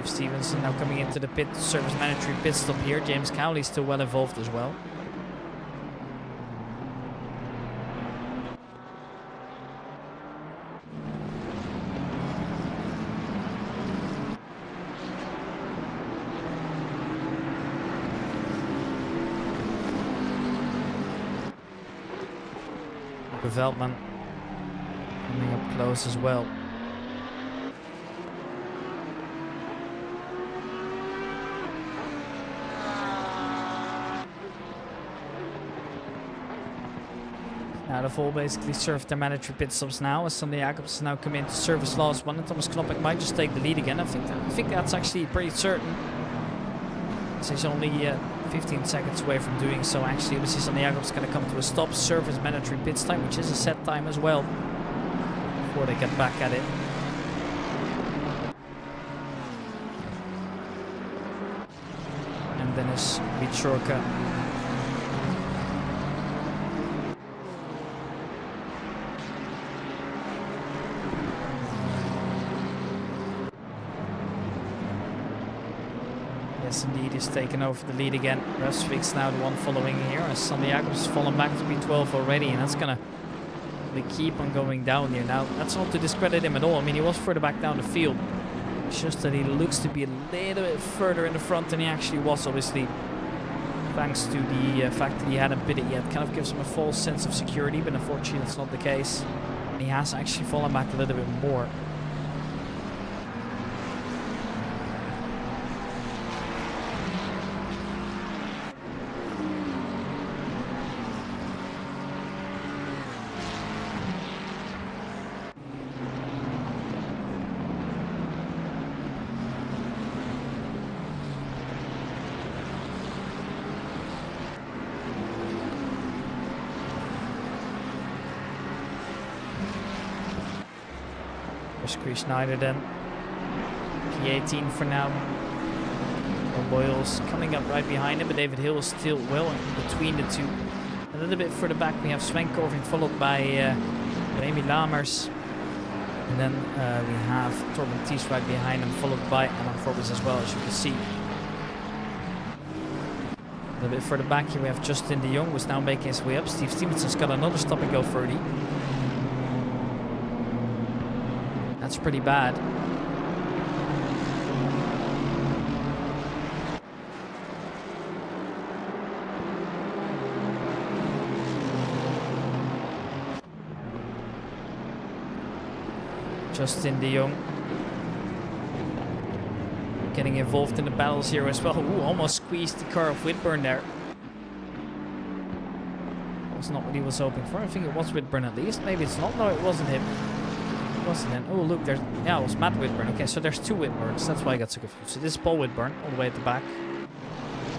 Speaker 4: Stevenson now coming into the pit, service mandatory pit stop here. James Cowley still well involved as well. Veldman coming up close as well. Now they've all basically served their mandatory pit stops now, as Sonny Jacobs has now come in to service last one, and Thomas Knoppek might just take the lead again. I think that's actually pretty certain. So he's only 15 seconds away from doing so. Actually, we see Sonny Jacobs going to come to a stop, service mandatory pits time, which is a set time as well, before they get back at it. And then is Vichorka. Yes, indeed, he's taken over the lead again. Revsvik's now the one following here, as Sonny Jacobs has fallen back to P12 already, and that's going to keep on going down here. Now, that's not to discredit him at all. I mean, he was further back down the field. It's just that he looks to be a little bit further in the front than he actually was, obviously, thanks to the fact that he hadn't pitted yet. Kind of gives him a false sense of security, but unfortunately that's not the case. And he has actually fallen back a little bit more. Chris Schneider then, P18 for now. Boyle's coming up right behind him, but David Hill is still well in between the two. A little bit further back we have Sven Corvin, followed by Remy Lamers. And then we have Torben Thies right behind him, followed by Alan Forbes as well, as you can see. A little bit further back here we have Justin de Jong, who's now making his way up. Steve Stevenson's got another stop and go 30. That's pretty bad. Justin de Jong getting involved in the battles here as well. Ooh, almost squeezed the car of Whitburn there. That was not what he was hoping for. I think it was Whitburn at least. Maybe it's not. No, it wasn't him. was it then? Oh, look, there's... Yeah, it was Matt Whitburn. Okay, so there's 2 Whitburns. That's why I got so confused. So this is Paul Whitburn, all the way at the back.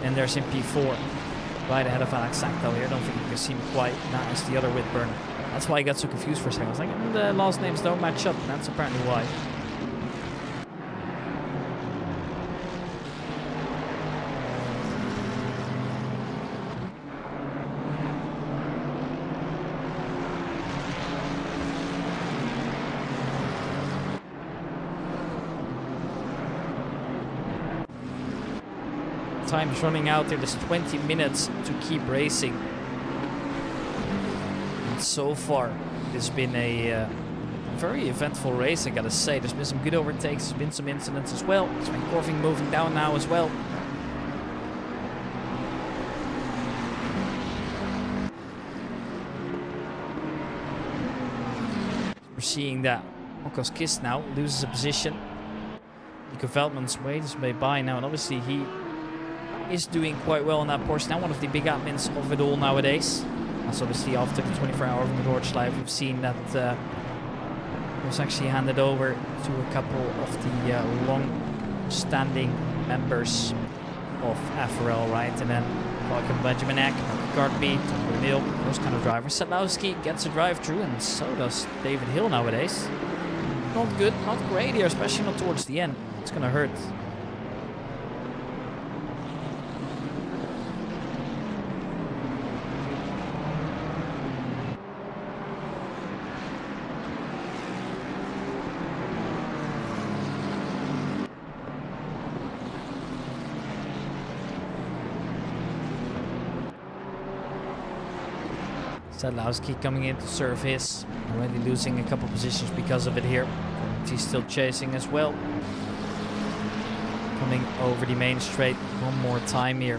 Speaker 4: And there's in P4, right ahead of Alex Sackdell here. I don't think you can see him quite. That is the other Whitburn. That's why I got so confused for a second. I was like, the last names don't match up. And that's apparently why. Time is running out there. There's 20 minutes to keep racing. And so far, it's been a very eventful race, I gotta say. There's been some good overtakes, there's been some incidents as well. There's been Corving moving down now as well. We're seeing that Marcos Kist now loses a position. Nico Veldman's way is way by now, and obviously he is doing quite well in that Porsche. Now one of the big admins of it all nowadays. That's obviously after the 24-hour of the Nordschleife, we've seen that was actually handed over to a couple of the long-standing members of FRL, right? And then welcome Benjamin Eck, Gartby, Tom Hill, those kind of drivers. Sadlowski gets a drive-through, and so does David Hill nowadays. Not good, not great here, especially not towards the end. It's gonna hurt. Sadlowski coming in to serve his. Already losing a couple positions because of it here. He's still chasing as well. Coming over the main straight one more time here.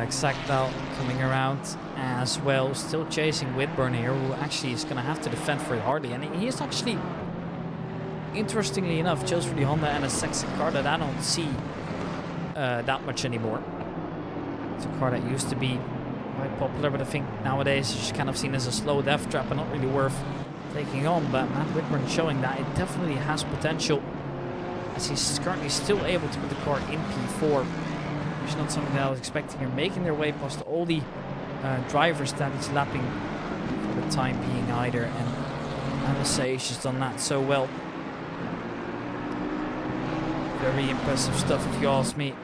Speaker 4: Sackdal coming around as well, still chasing Whitburn here, who actually is going to have to defend for it hardly. And he is actually, interestingly enough, chose for the Honda NSX car that I don't see that much anymore. It's a car that used to be quite popular, but I think nowadays it's kind of seen as a slow death trap and not really worth taking on. But Matt Whitburn showing that it definitely has potential, as he's currently still able to put the car in P4. It's not something that I was expecting here, making their way past all the drivers that he's lapping for the time being either, and I must say he's just done that so well. Very impressive stuff if you ask me.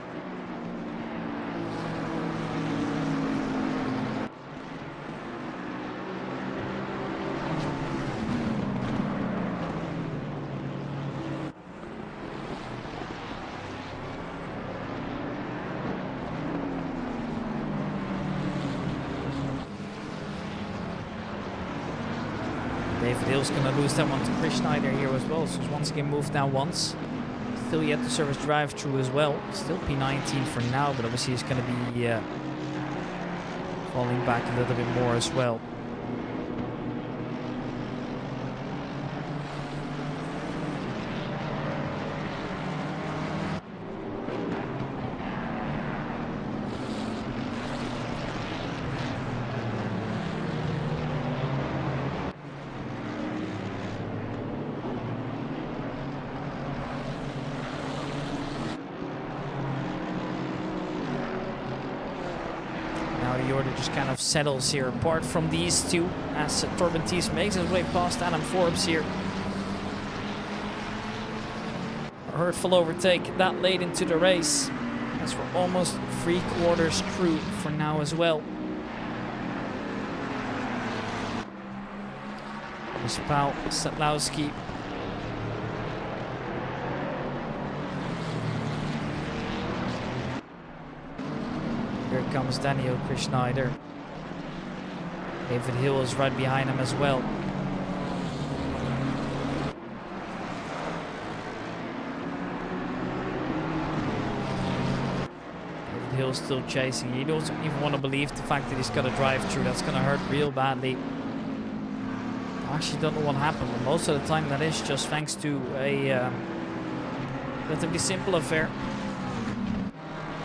Speaker 4: David Hill's going to lose that one to Chris Schneider here as well, so he's once again moved down once. Still yet to service drive-through as well. Still P19 for now, but obviously he's going to be falling back a little bit more as well. The order just kind of settles here apart from these two as Torben Thies makes his way past Adam Forbes here. A hurtful overtake that late into the race, as we're almost 3/4 through for now as well. There's Paul Sadlowski. Here comes Daniel Chris Schneider. David Hill is right behind him as well. hill still chasing. You don't even want to believe the fact that he's got a drive through. That's going to hurt real badly. I actually don't know what happened, but most of the time that is just thanks to a relatively simple affair.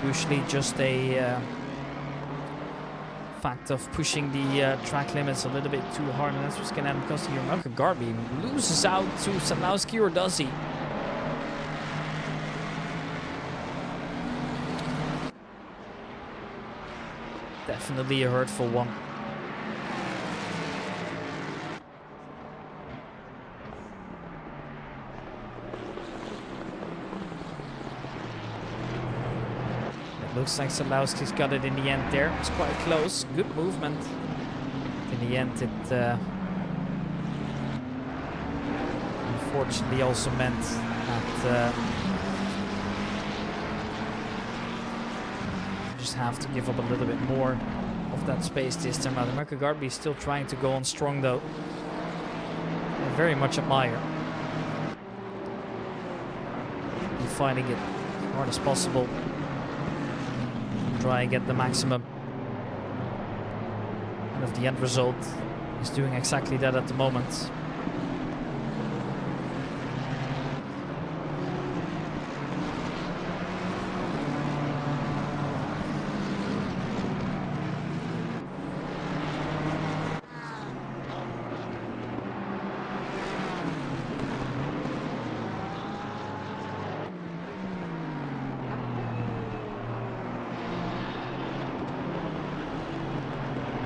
Speaker 4: Usually just a fact of pushing the track limits a little bit too hard, and that's what's going to end up costing you. Marco Garby loses out to Sadlowski, or does he? Definitely a hurtful one. Looks like Sadlowski's got it in the end there. It's quite close. Good movement. In the end, it unfortunately also meant that you just have to give up a little bit more of that space this time out. Marco Garby is still trying to go on strong though. I very much admire. He's finding it as hard as possible. Try and get the maximum out of the end result. He's doing exactly that at the moment.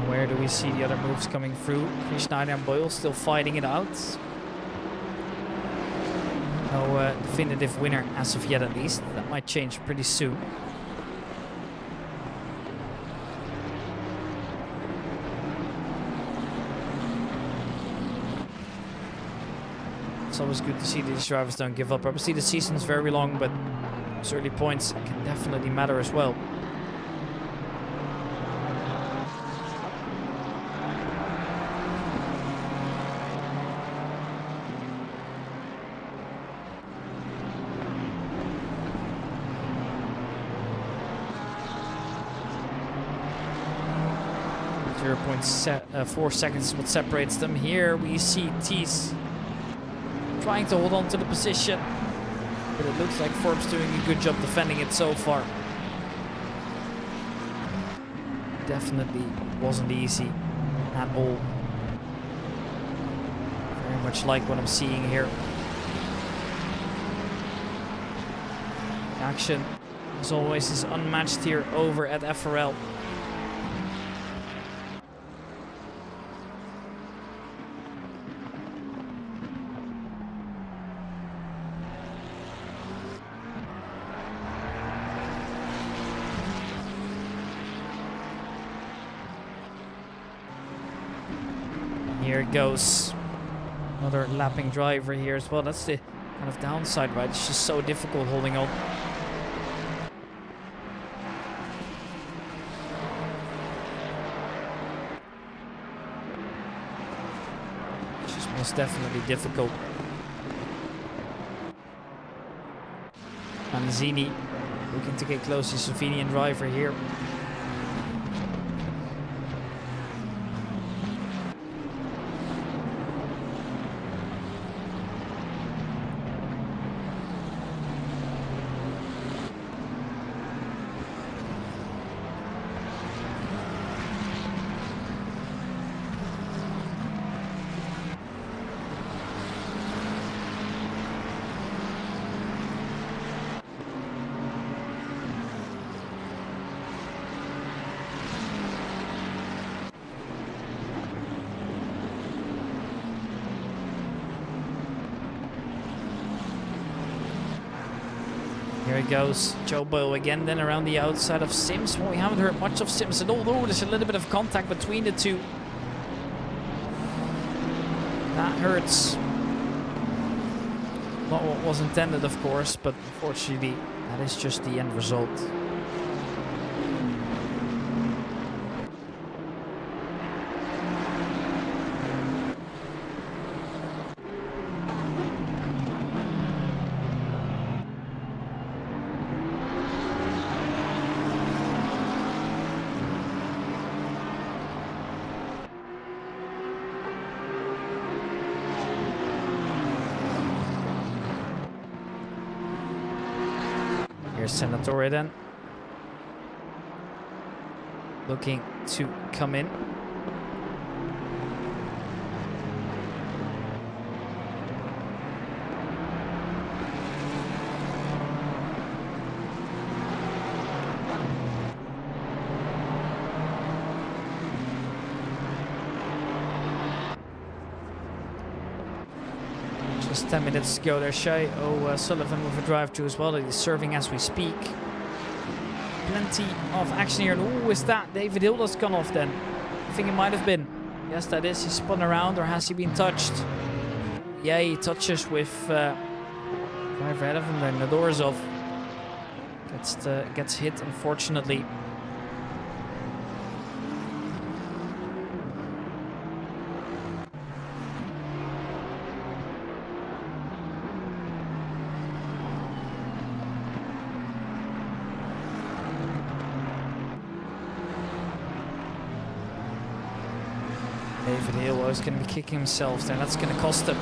Speaker 4: Where do we see the other moves coming through? Schneider and Boyle still fighting it out. No definitive winner as of yet, at least. That might change pretty soon. It's always good to see these drivers don't give up. Obviously the season's very long, but those early points can definitely matter as well. .4 seconds what separates them. Here we see Thies trying to hold on to the position, but it looks like Forbes doing a good job defending it so far. Definitely wasn't easy at all. Very much like what I'm seeing here. Action, as always, is unmatched here over at FRL. Here it goes. Another lapping driver here as well. That's the kind of downside, right? It's just so difficult holding on. It's just most definitely difficult. Manzini looking to get close to the Slovenian driver here. Here he goes, Joe Boyle again, then around the outside of Sims. Well, we haven't heard much of Sims at all, although there's a little bit of contact between the two. That hurts. Not what was intended, of course, but unfortunately, that is just the end result. Here's Senatore then. Looking to come in. Just 10 minutes to go there, Shay. Sullivan with a drive-through as well. He's serving as we speak. Plenty of action here. And is that David Hill that's gone off then? I think it might have been. Yes, that is. He spun around, or has he been touched? Yeah, he touches with driver ahead of him there. Nadorzov gets hit, unfortunately. David Hill is going to be kicking himself there. That's going to cost him.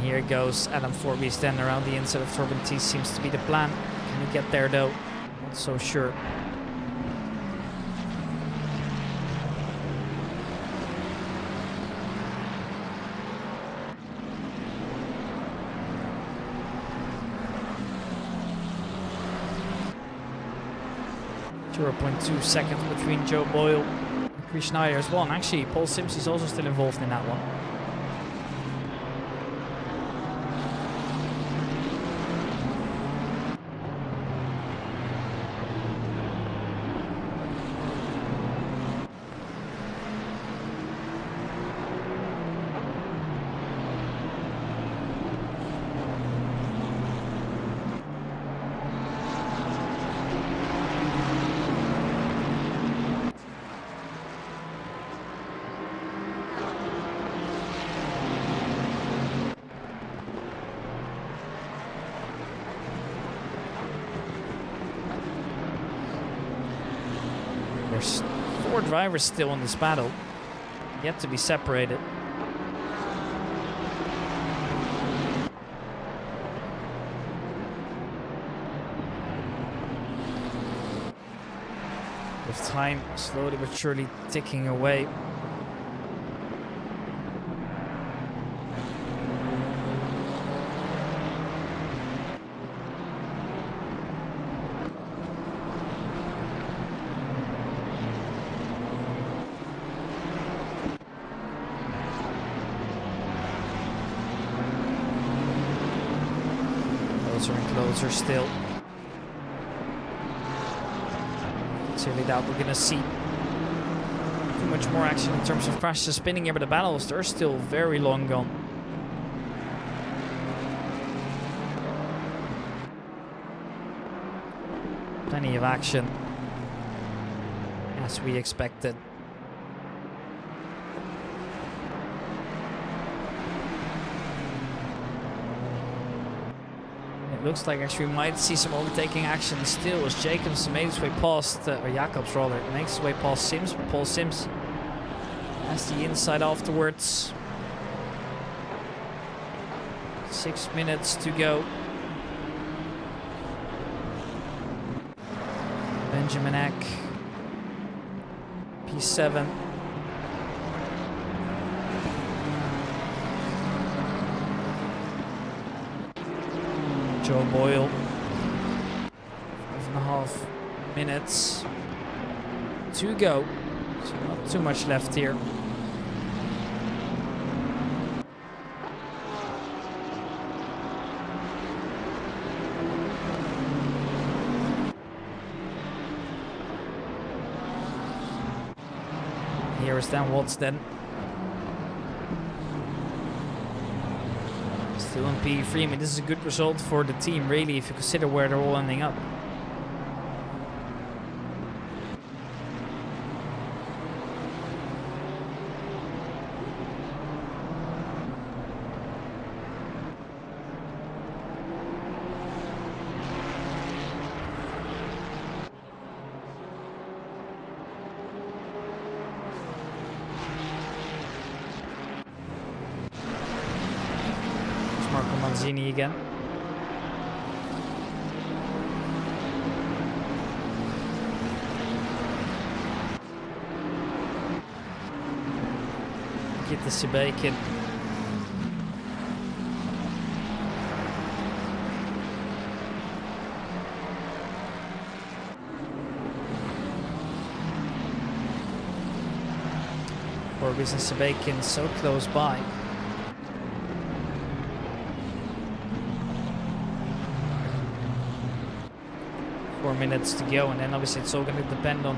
Speaker 4: Here goes Adam Forby standing around the inside of Torben T. Seems to be the plan. Can he get there though? Not so sure. .2 seconds between Joe Boyle and Chris Schneider as well. And actually, Paul Sims is also still involved in that one. There's 4 drivers still in this battle, yet to be separated. With time slowly but surely ticking away. Closer and closer still. Clearly doubt we're going to see too much more action in terms of crashes spinning here, but the battles, they're still very long gone. Plenty of action, as we expected. Looks like actually we might see some overtaking action still as Jacobs made his way past, or Jacobs rather, makes his way past Sims, but Paul Sims has the inside afterwards. 6 minutes to go. Benjamin Eck, P7. Joe Boyle, 5.5 minutes to go, so not too much left here. Here is Dan Watts then. Still in P3. I mean, this is a good result for the team, really, if you consider where they're all ending up. Manzini again. Get the Sebastian. Corbis and Sebastian so close by. Four minutes to go, and then obviously it's all going to depend on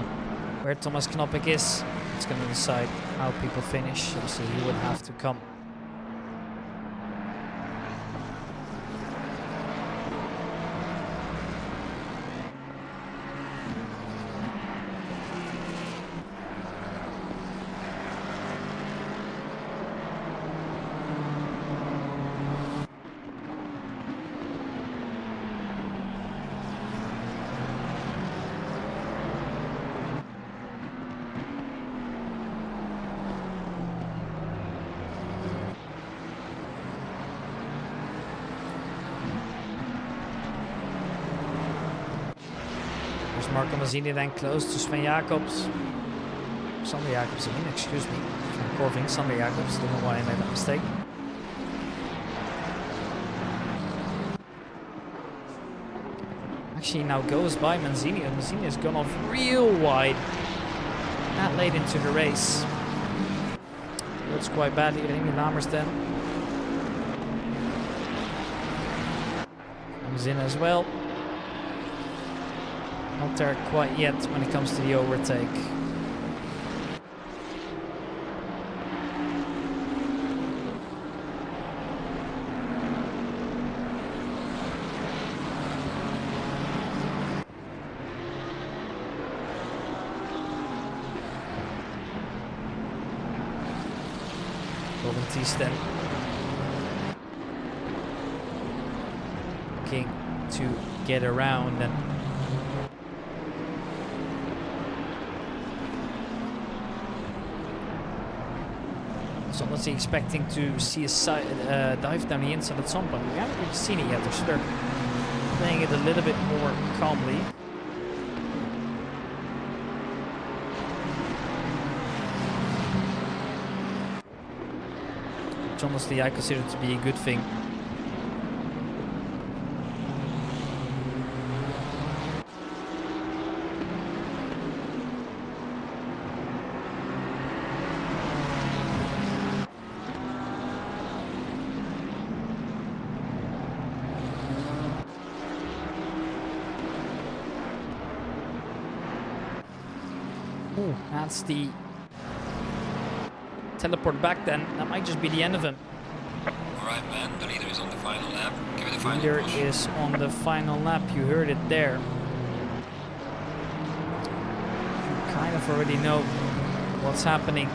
Speaker 4: where Thomas Knoppik is. It's going to decide how people finish. Obviously he would have to come. Marco Mazzini then close to Sven Jacobs. Sander Jacobs, excuse me. Corving, Sander Jacobs. Don't know why I made that mistake. Actually now goes by Manzini. Manzini has gone off real wide. That late into the race. Looks quite badly. Remy Lamers then comes in as well. Not there quite yet when it comes to the overtake. Robin Tiesten looking to get around and so I'm not expecting to see a dive down the inside at some point. We haven't really seen it yet. They're playing it a little bit more calmly. Which honestly I consider to be a good thing. Ooh, that's the teleport back then. That might just be the end of him.
Speaker 5: Alright man, the leader is on the final lap. Give it a final
Speaker 4: Leader
Speaker 5: push.
Speaker 4: is on the final lap. You heard it there. You kind of already know what's happening.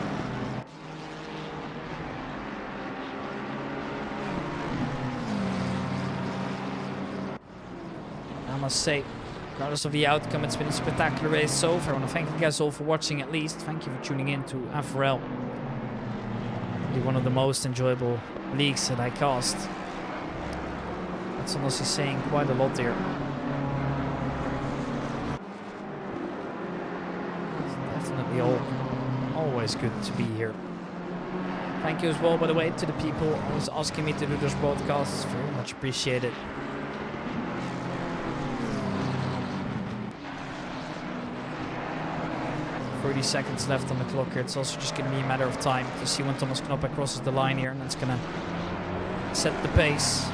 Speaker 4: I must say, regardless of the outcome, it's been a spectacular race so far. I want to thank you guys all for watching at least. Thank you for tuning in to FRL. Really one of the most enjoyable leagues that I cast. That's honestly saying quite a lot here. It's definitely always good to be here. Thank you as well, by the way, to the people always asking me to do those broadcasts. Very much appreciated. 30 seconds left on the clock here. It's also just going to be a matter of time to see when Thomas Knoppik crosses the line here, and that's going to set the pace.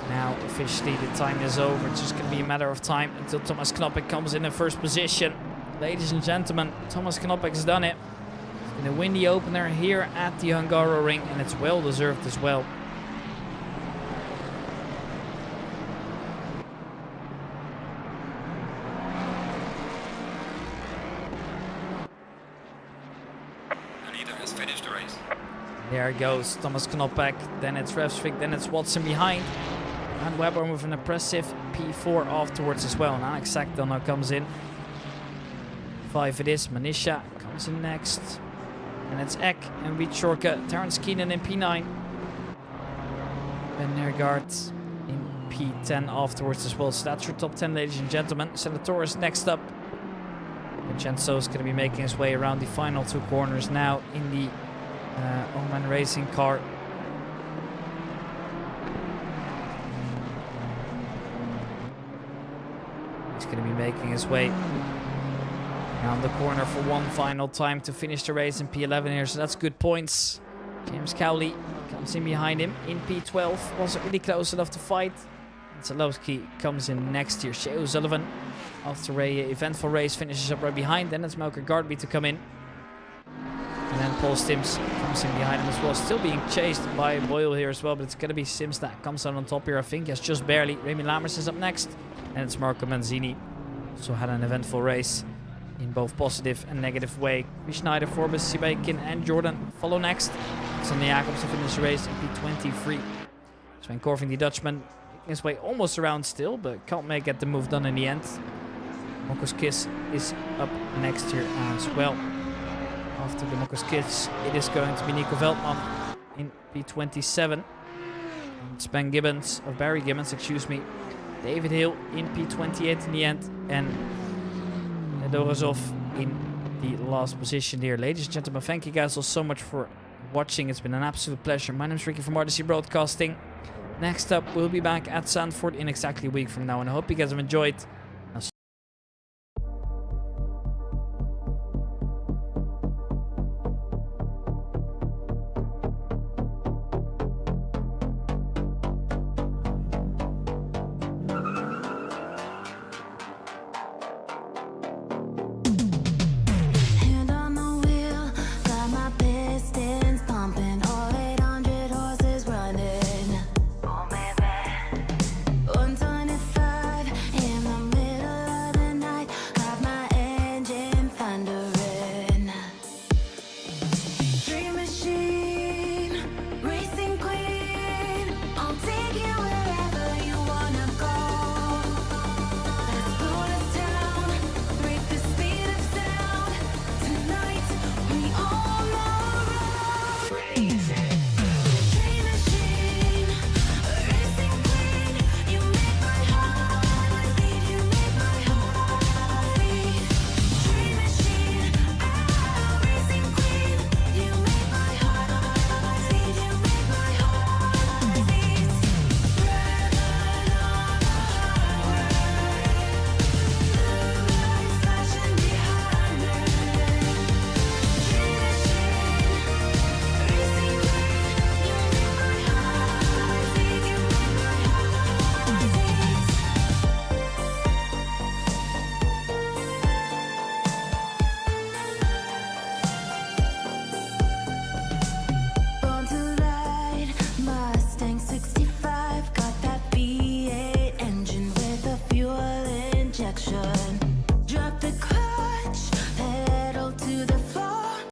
Speaker 4: Now officially the time is over. It's just going to be a matter of time until Thomas Knoppik comes in first position. Ladies and gentlemen, Thomas Knoppik's done it. He's going to win the opener here at the Hungaroring, and it's well deserved as well.
Speaker 5: The leader has finished the race.
Speaker 4: There goes Thomas Knoppek, then it's Revsvik, then it's Watson behind. And Webber with an impressive P4 afterwards as well. Now Assetto now comes in. 5 it is, Manisha comes in next. And it's Eck and Wieczorka, Terence Keenan in P9. Ben Nergaard in P10 afterwards as well. So that's your top 10, ladies and gentlemen. Senators next up. Vincenzo is going to be making his way around the final 2 corners now in the Oman racing car. He's going to be making his way around the corner for one final time to finish the race in P11 here, so that's good points. James Cowley comes in behind him in P12. Wasn't really close enough to fight. And Zalowski comes in next here. Shea O'Sullivan, after a eventful race, finishes up right behind. Then it's Melker Gardby to come in. And then Paul Stims comes in behind him as well. Still being chased by Boyle here as well, but it's going to be Sims that comes out on top here, I think. Yes, just barely. Remy Lammers is up next. And it's Marco Manzini. Also had an eventful race in both positive and negative way. Schneider, Forbes, Sibaikin and Jordan follow next. Sander Jacobs to finish the race in P23. Sven Corvin, the Dutchman, making his way almost around still, but can't get the move done in the end. Mokos Kiss is up next here as well. After the Mokos Kiss, it is going to be Nico Veldman in P27. And it's Ben Gibbons, or Barry Gibbons, excuse me. David Hill in P28 in the end. And Dorozov in the last position here. Ladies and gentlemen, thank you guys all so much for watching. It's been an absolute pleasure. My name is Ricky from RDC Broadcasting. Next up, we'll be back at Zandvoort in exactly a week from now, and I hope you guys have enjoyed.
Speaker 2: Hand on the wheel, got my pistons pumping, all 800 horses running. Oh, baby. 125 in the middle of the night, got my engine thundering. Dream machine, racing queen, I'll take you wherever you wanna go. Let's blow this town, break the speed of sound. Tonight we on the road. Dream machine, racing queen, you make my heart beat. You make my heart beat. Dream machine, racing queen, you make my heart beat. You make my heart beat. Driving on the highway, blue lights flashing behind me. Dream machine, racing queen, you make my heart beat. You make my heart beat. Born to ride, Mustang 65, got that V8 engine with a fuel injection.